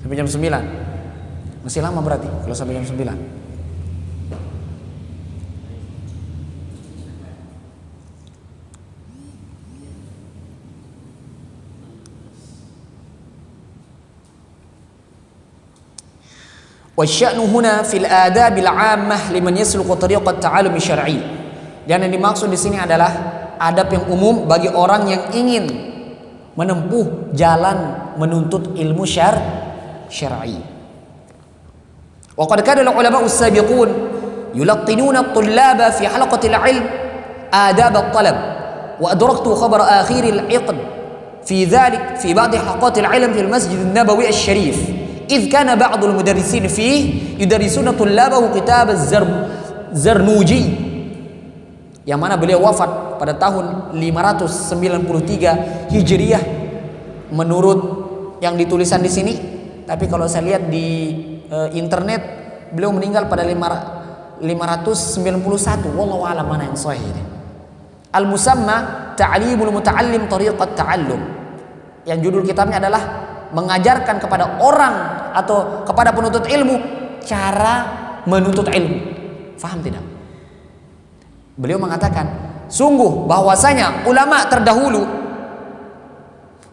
Sampai jam 9. Masih lama berarti kalau sampai jam 9. Wasya'nu huna fil adabil 'ammah liman yasluku tariqat ta'allum syar'i. Dan yang dimaksud di sini adalah adab yang umum bagi orang yang ingin menempuh jalan menuntut ilmu syar'i. Wa qad kana al-ulama as-sabiqun yulaqinuna at-tullaba fi halaqati al-'ilm adab at-talab wa adraktu khabar akhir al-'iqd fi dhalik fi ba'd halaqat al-'ilm fi al-masjid an-nabawi asy-syarif. إذ كان بعض المدرسين فيه يدرسون طلابه كتاب الزرنوجي, yang mana beliau wafat pada tahun 593 Hijriah menurut yang ditulisan di sini. Tapi kalau saya lihat di internet beliau meninggal pada 591. Wallahu a'lam mana yang sahih ini. Al-musamma Ta'limul Muta'allim Tariqat Ta'allum, yang judul kitabnya adalah mengajarkan kepada orang atau kepada penuntut ilmu cara menuntut ilmu. Faham tidak? Beliau mengatakan, sungguh bahwasanya ulama terdahulu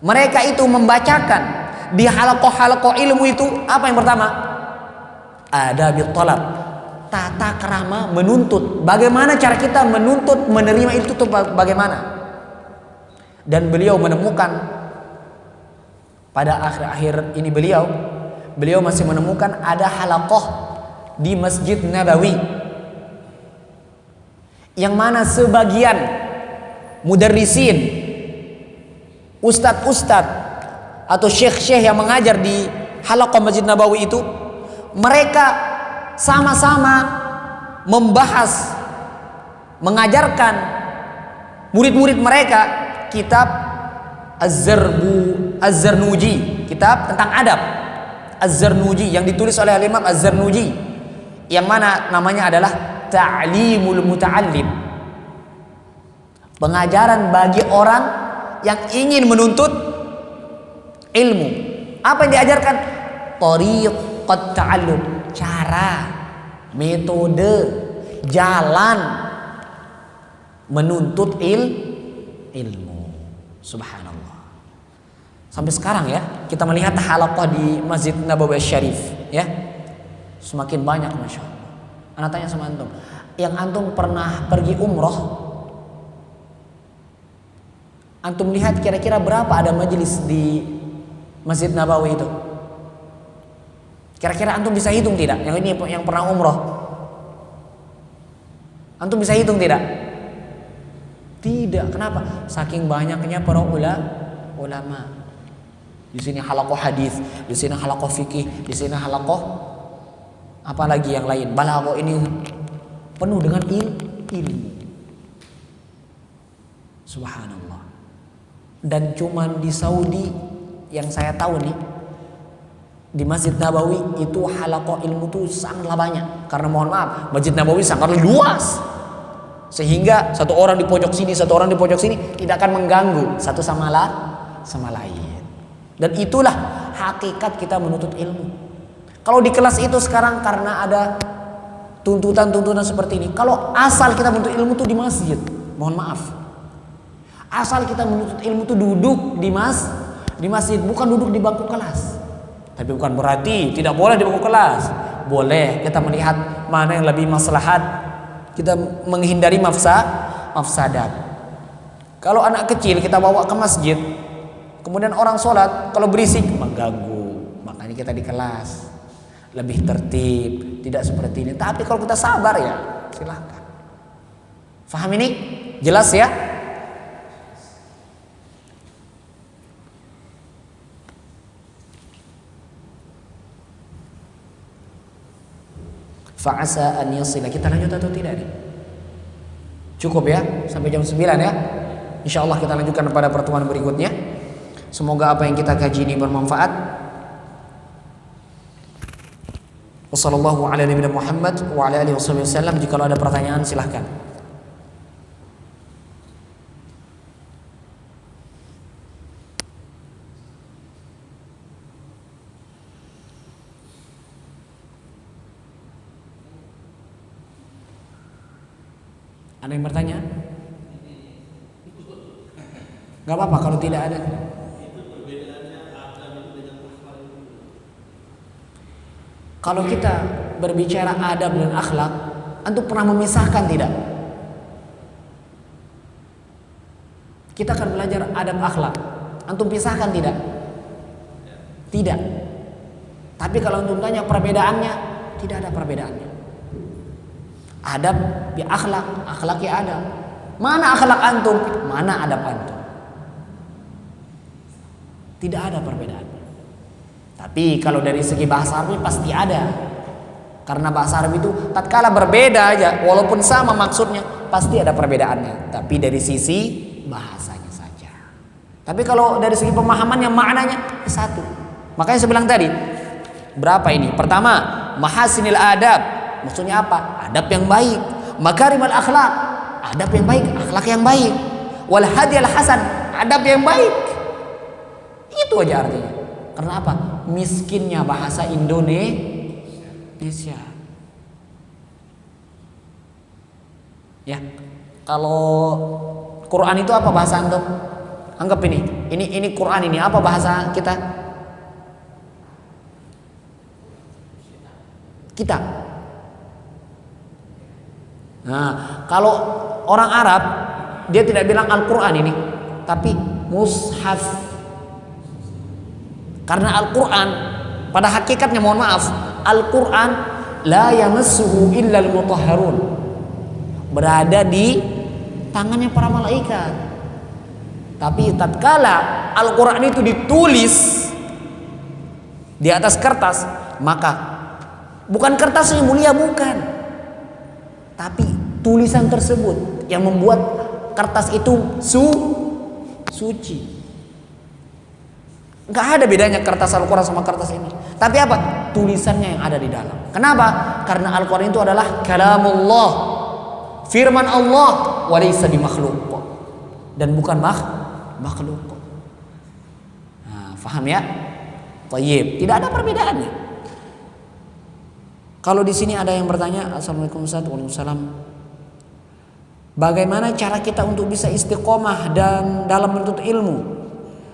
mereka itu membacakan di halaqah-halaqah ilmu itu apa yang pertama? Adabut talab, tata krama menuntut. Bagaimana cara kita menuntut, menerima itu tuh bagaimana? Dan beliau menemukan pada akhir-akhir ini beliau masih menemukan ada halaqah di Masjid Nabawi yang mana sebagian mudarrisin, ustadz-ustadz atau syekh-syekh yang mengajar di halaqah Masjid Nabawi itu, mereka sama-sama membahas, mengajarkan murid-murid mereka kitab Az-Zarnuji, kitab tentang adab Az-Zarnuji yang ditulis oleh Imam Az-Zarnuji, yang mana namanya adalah Ta'limul Muta'allim, pengajaran bagi orang yang ingin menuntut ilmu. Apa yang diajarkan? Thariqat ta'allum, cara, metode, jalan menuntut ilmu. Subhanallah. Sampai sekarang ya, kita melihat halaqah di Masjid Nabawi Syarif ya, semakin banyak, masya Allah. Anak tanya sama antum, yang antum pernah pergi umroh, antum lihat kira-kira berapa ada majelis di Masjid Nabawi itu? Kira-kira antum bisa hitung tidak? Yang ini yang pernah umroh, antum bisa hitung tidak? Tidak. Kenapa? Saking banyaknya para ulama. Di sini halaqah hadis, di sini halaqah fikih, di sini halaqah apalagi yang lain. Balaghah, ini penuh dengan ilmu. Subhanallah. Dan cuman di Saudi yang saya tahu nih, di Masjid Nabawi itu halaqah ilmu tuh sangatlah banyak. Karena mohon maaf, Masjid Nabawi sangat luas, sehingga satu orang di pojok sini, satu orang di pojok sini tidak akan mengganggu satu sama lain. Dan itulah hakikat kita menuntut ilmu. Kalau di kelas itu sekarang karena ada tuntutan-tuntutan seperti ini, kalau asal kita menuntut ilmu tuh di masjid, mohon maaf, asal kita menuntut ilmu tuh duduk di masjid, bukan duduk di bangku kelas. Tapi bukan berarti tidak boleh di bangku kelas. Boleh kita melihat mana yang lebih maslahat, kita menghindari mafsadat. Kalau anak kecil kita bawa ke masjid, kemudian orang sholat, kalau berisik mengganggu. Makanya kita di kelas lebih tertib, tidak seperti ini. Tapi kalau kita sabar ya silakan. Faham ini? Jelas ya? Fa'asa an yasila. Kita lanjut atau tidak nih? Cukup ya sampai jam 9 ya. Insyaallah kita lanjutkan pada pertemuan berikutnya. Semoga apa yang kita kaji ini bermanfaat. Wassallallahu ala nabiyina Muhammad wa ala alihi wasallam. Jika ada pertanyaan silahkan. Ada yang bertanya? Gak apa-apa kalau tidak ada. Kalau kita berbicara adab dan akhlak, antum pernah memisahkan tidak? Kita akan belajar adab akhlak, antum pisahkan tidak? Tidak. Tapi kalau antum tanya perbedaannya, tidak ada perbedaannya. Adab ya akhlak, akhlak ya adab. Mana akhlak antum? Mana adab antum? Tidak ada perbedaannya. Tapi kalau dari segi bahasa Arab pasti ada. Karena bahasa Arab itu tatkala berbeda aja, walaupun sama maksudnya, pasti ada perbedaannya. Tapi dari sisi bahasanya saja. Tapi kalau dari segi pemahamannya, maknanya satu. Makanya saya bilang tadi, berapa ini? Pertama, mahasinil adab. Maksudnya apa? Adab yang baik. Makarimal akhlak, adab yang baik, akhlak yang baik. Wal hadiyal hasan, adab yang baik. Itu aja artinya. Karena apa? Miskinnya bahasa Indonesia. Ya, kalau Quran itu apa bahasa antum? Anggap ini Quran, ini apa bahasa kita? Kita. Nah, kalau orang Arab dia tidak bilang Al-Quran ini, tapi mushaf. Karena Al-Quran pada hakikatnya, mohon maaf, Al-Quran la yamassuhu illa al-mutahharun, berada di tangannya para malaikat. Tapi tatkala Al-Quran itu ditulis di atas kertas, maka bukan kertas yang mulia, bukan, tapi tulisan tersebut yang membuat kertas itu suci. Nggak ada bedanya kertas Al-Quran sama kertas ini. Tapi apa? Tulisannya yang ada di dalam. Kenapa? Karena Al-Quran itu adalah kalamullah, firman Allah, walaysa bimakhluk, dan bukan makhluk. Nah, faham ya? Tayyib. Tidak ada perbedaannya. Kalau di sini ada yang bertanya, Assalamualaikum Ustaz. Waalaikumsalam. Bagaimana cara kita untuk bisa istiqomah dan dalam menuntut ilmu?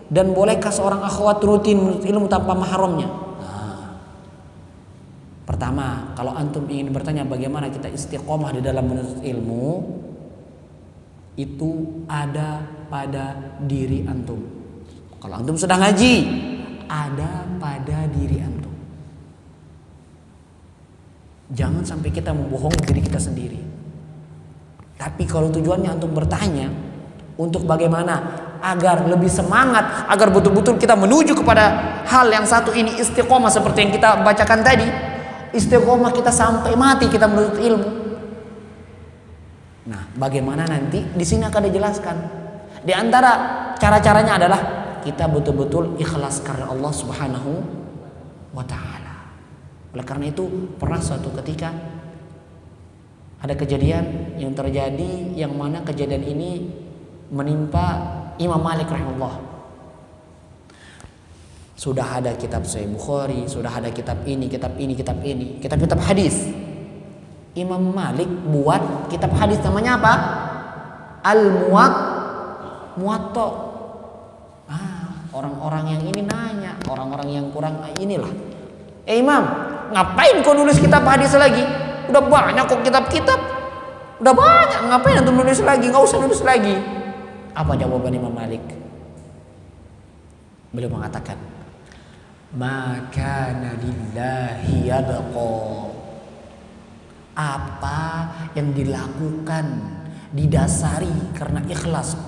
Dan bolehkah seorang akhwat rutin menuntut ilmu tanpa mahramnya? Nah, pertama, kalau antum ingin bertanya bagaimana kita istiqomah di dalam menuntut ilmu, itu ada pada diri antum. Kalau antum sudah ngaji, ada pada diri antum. Jangan sampai kita membohongi diri kita sendiri. Tapi kalau tujuannya antum bertanya untuk bagaimana agar lebih semangat, agar betul-betul kita menuju kepada hal yang satu ini, istiqomah seperti yang kita bacakan tadi, istiqomah kita sampai mati kita menuntut ilmu. Nah, bagaimana nanti di sini akan dijelaskan. Di antara cara-caranya adalah kita betul-betul ikhlas karena Allah Subhanahu wa taala. Oleh karena itu, pernah suatu ketika ada kejadian yang terjadi, yang mana kejadian ini menimpa Imam Malik rahimahullah. Sudah ada kitab Sahih Bukhari, sudah ada kitab ini, kitab hadis. Imam Malik buat kitab hadis, namanya apa? Al-Muwatta. Orang-orang yang ini nanya, orang-orang yang kurang inilah. Imam, ngapain kau nulis kitab hadis lagi? Udah banyak kok kitab-kitab. Udah banyak, ngapain antum nulis lagi? Enggak usah nulis lagi. Apa jawaban Imam Malik? Beliau mengatakan, "Ma kana lillahi yabqa." Apa yang dilakukan didasari karena ikhlas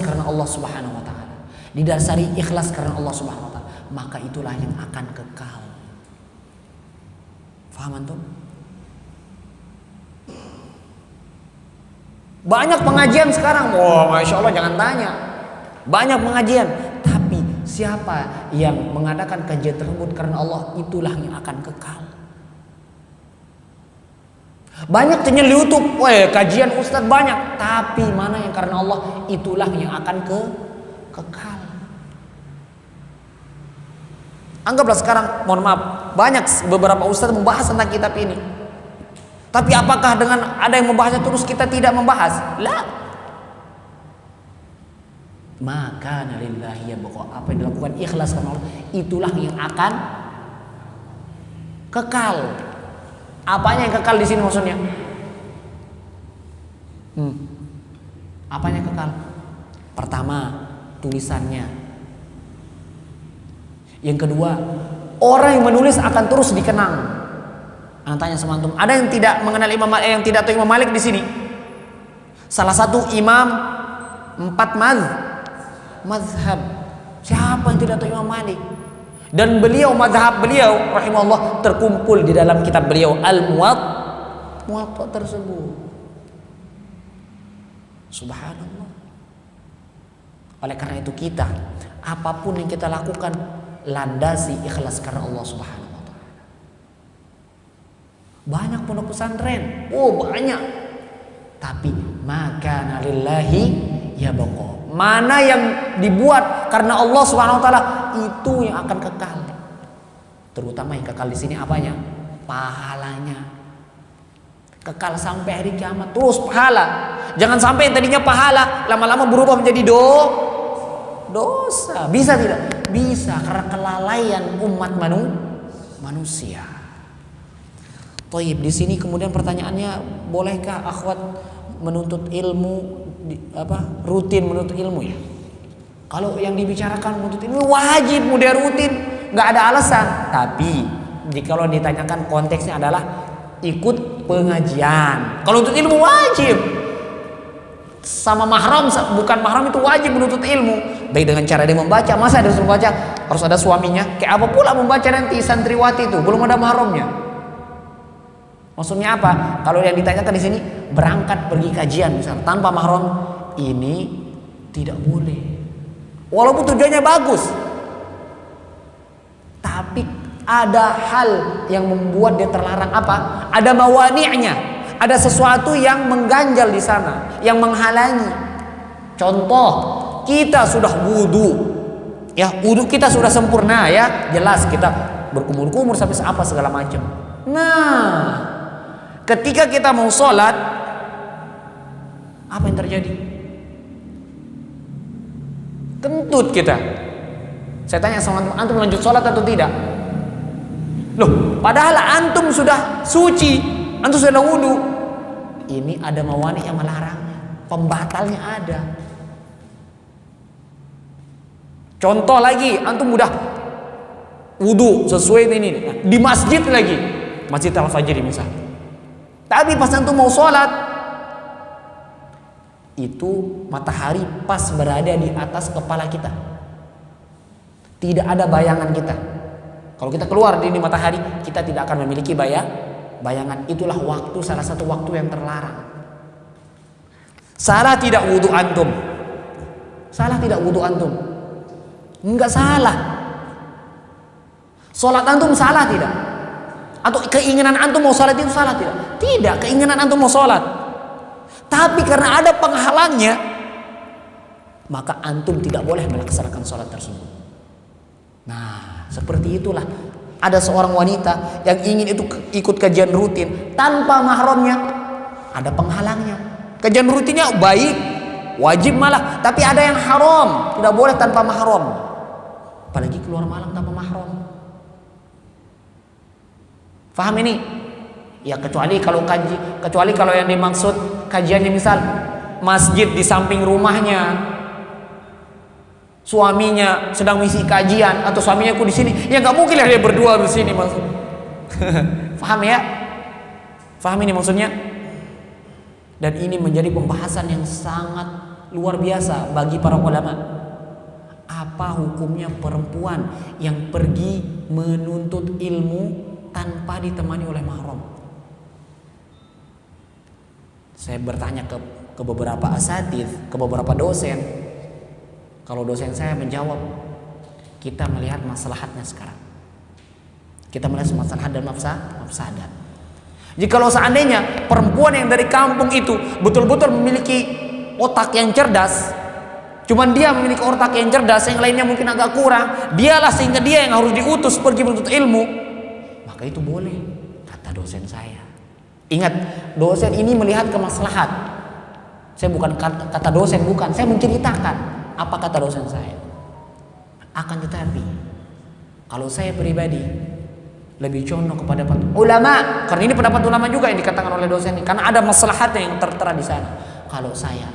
karena Allah Subhanahu wa taala. Didasari ikhlas karena Allah Subhanahu wa taala, maka itulah yang akan kekal. Faham antum? Banyak pengajian sekarang, masya Allah, jangan tanya. Banyak pengajian, tapi siapa yang mengadakan kajian tersebut karena Allah, itulah yang akan kekal. Banyak channel YouTube, kajian Ustadz banyak, tapi mana yang karena Allah, itulah yang akan kekal. Anggaplah sekarang, mohon maaf, banyak beberapa Ustadz membahas tentang kitab ini. Tapi apakah dengan ada yang membahasnya terus kita tidak membahas? La. Maka lillahi yabqa. Apa yang dilakukan ikhlas karena Allah, itulah yang akan kekal. Apanya yang kekal di sini maksudnya? Apanya kekal? Pertama, tulisannya. Yang kedua, orang yang menulis akan terus dikenang. Anak tanya sama antum, ada yang tidak mengenal yang tidak tahu Imam Malik di sini? Salah satu imam 4 mazhab. Siapa yang tidak tahu Imam Malik? Dan beliau, mazhab beliau rahimahullah terkumpul di dalam kitab beliau Al-Muwatta tersebut. Subhanallah. Oleh karena itu kita, apapun yang kita lakukan, landasi ikhlas karena Allah Subhanahu. Banyak pondok pesantren, banyak. Tapi maka lillahi yabqa. Mana yang dibuat karena Allah Subhanahu wa taala, itu yang akan kekal. Terutama yang kekal di sini apanya? pahalanya. Kekal sampai hari kiamat, terus pahala. Jangan sampai yang tadinya pahala lama-lama berubah menjadi dosa. Bisa tidak? Bisa, karena kelalaian umat manusia. Toib, di sini kemudian pertanyaannya, bolehkah akhwat menuntut ilmu rutin menuntut ilmu ya? Kalau yang dibicarakan menuntut ilmu wajib, mudah rutin, nggak ada alasan. Tapi kalau ditanyakan konteksnya adalah ikut pengajian. Kalau untuk ilmu wajib. Sama mahram, bukan mahram itu wajib menuntut ilmu. Baik dengan cara dia membaca, masa ada suruh baca harus ada suaminya? Kayak apa pula membaca nanti santriwati itu belum ada mahramnya. Maksudnya apa? Kalau yang ditanyakan di sini berangkat pergi kajian misalnya tanpa mahram, ini tidak boleh. Walaupun tujuannya bagus, tapi ada hal yang membuat dia terlarang. Apa? Ada mawani'nya, ada sesuatu yang mengganjal di sana, yang menghalangi. Contoh, kita sudah wudu, ya wudu kita sudah sempurna ya, jelas kita berkumur-kumur sampai apa segala macam. Nah, ketika kita mau sholat, apa yang terjadi? Kentut kita. Saya tanya sama antum, lanjut sholat atau tidak? Loh, padahal antum sudah suci, antum sudah wudu. Ini ada mawani yang melarangnya, pembatalnya ada. Contoh lagi, antum udah wudu sesuai ini di masjid lagi, Masjid Al-Fajri misalnya. Tapi pas antum mau sholat, itu matahari pas berada di atas kepala kita, tidak ada bayangan kita. Kalau kita keluar di ini matahari, kita tidak akan memiliki bayangan. Itulah waktu, salah satu waktu yang terlarang. Salah tidak wudu antum? Salah tidak wudu antum? Enggak salah. Sholat antum salah tidak? Atau keinginan antum mau sholat itu salah tidak? Tidak, keinginan antum mau sholat. Tapi karena ada penghalangnya, maka antum tidak boleh melaksanakan sholat tersebut. Nah, seperti itulah. Ada seorang wanita yang ingin itu ikut kajian rutin tanpa mahramnya, ada penghalangnya. Kajian rutinnya baik, wajib malah, tapi ada yang haram, tidak boleh tanpa mahram. Apalagi keluar malam tanpa mahram. Faham ini? Ya kecuali kalau yang dimaksud kajiannya misal masjid di samping rumahnya, suaminya sedang misi kajian atau suaminya aku di sini, ya nggak mungkin lah dia berdua di sini maksudnya. Paham ya? Paham ini maksudnya? Dan ini menjadi pembahasan yang sangat luar biasa bagi para ulama. Apa hukumnya perempuan yang pergi menuntut ilmu tanpa ditemani oleh mahram? Saya bertanya ke beberapa asatidz, ke beberapa dosen. Kalau dosen saya menjawab, kita melihat maslahatnya sekarang. Kita melihat maslahat dan mafsadat. Jikalau seandainya perempuan yang dari kampung itu betul-betul memiliki otak yang cerdas, cuman dia memiliki otak yang cerdas, yang lainnya mungkin agak kurang, dialah sehingga dia yang harus diutus pergi menuntut ilmu, maka itu boleh, kata dosen saya. Ingat, dosen ini melihat kemaslahat. Saya bukan kata dosen, bukan. Saya menceritakan apa kata dosen saya. Akan tetapi, kalau saya pribadi lebih condong kepada ulama, karena ini pendapat ulama juga yang dikatakan oleh dosen ini, karena ada maslahatnya yang tertera di sana. Kalau saya,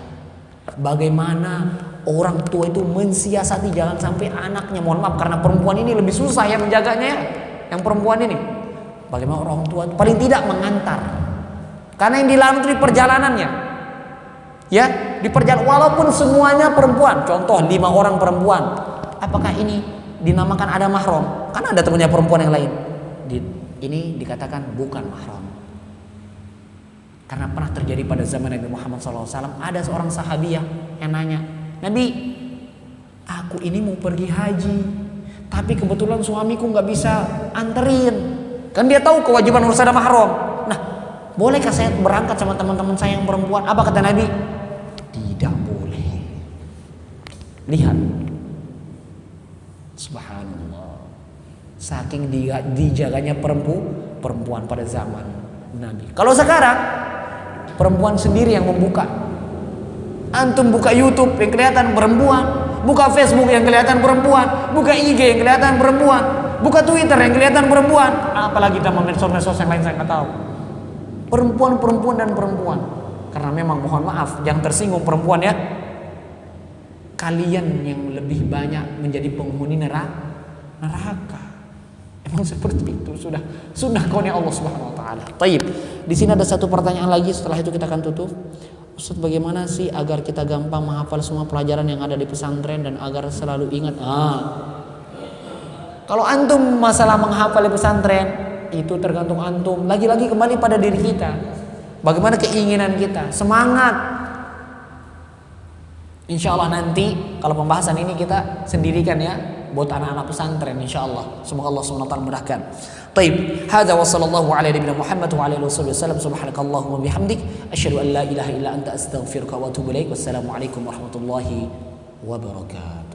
bagaimana orang tua itu mensiasati jangan sampai anaknya, mohon maaf, karena perempuan ini lebih susah ya menjaganya, yang perempuan ini. Bagaimana orang tua paling tidak mengantar. Karena yang dilarang itu di perjalanannya. Ya, di perjalanan walaupun semuanya perempuan. Contoh 5 orang perempuan. Apakah ini dinamakan ada mahram? Karena ada temannya perempuan yang lain. Ini dikatakan bukan mahram. Karena pernah terjadi pada zaman Nabi Muhammad SAW, ada seorang sahabiah yang nanya, "Nabi, aku ini mau pergi haji, tapi kebetulan suamiku nggak bisa anterin." Kan dia tahu kewajiban harus ada mahram. Nah, bolehkah saya berangkat sama teman-teman saya yang perempuan? Apa kata Nabi? Tidak boleh. Lihat, subhanallah, saking dijaganya perempuan pada zaman Nabi. Kalau sekarang perempuan sendiri yang membuka. Antum buka YouTube yang kelihatan perempuan, buka Facebook yang kelihatan perempuan, buka IG yang kelihatan perempuan, buka Twitter yang kelihatan perempuan. Apalagi tambah medsos-medsos yang lain saya nggak tahu. Perempuan dan perempuan. Karena memang mohon maaf, yang tersinggung perempuan ya. Kalian yang lebih banyak menjadi penghuni neraka. Emang seperti itu sudah kaunnya Allah Subhanahu wa taala. Baik. Di sini ada satu pertanyaan lagi, setelah itu kita akan tutup. Ustaz, bagaimana sih agar kita gampang menghafal semua pelajaran yang ada di pesantren dan agar selalu ingat? Kalau antum masalah menghafal di pesantren, itu tergantung antum. Lagi-lagi kembali pada diri kita. Bagaimana keinginan kita, semangat. Insya Allah nanti kalau pembahasan ini kita sendirikan ya buat anak-anak pesantren insya Allah. Semoga Allah SWT mudahkan. Taib. Hadza wa sallallahu ala nabiyina Muhammad wa ala alihi wasallam. Subhanakallahumma bihamdik asyhadu an la ilaha illa anta astaghfiruka wa atubu ilaik. Wassalamu alaikum warahmatullahi wabarakatuh.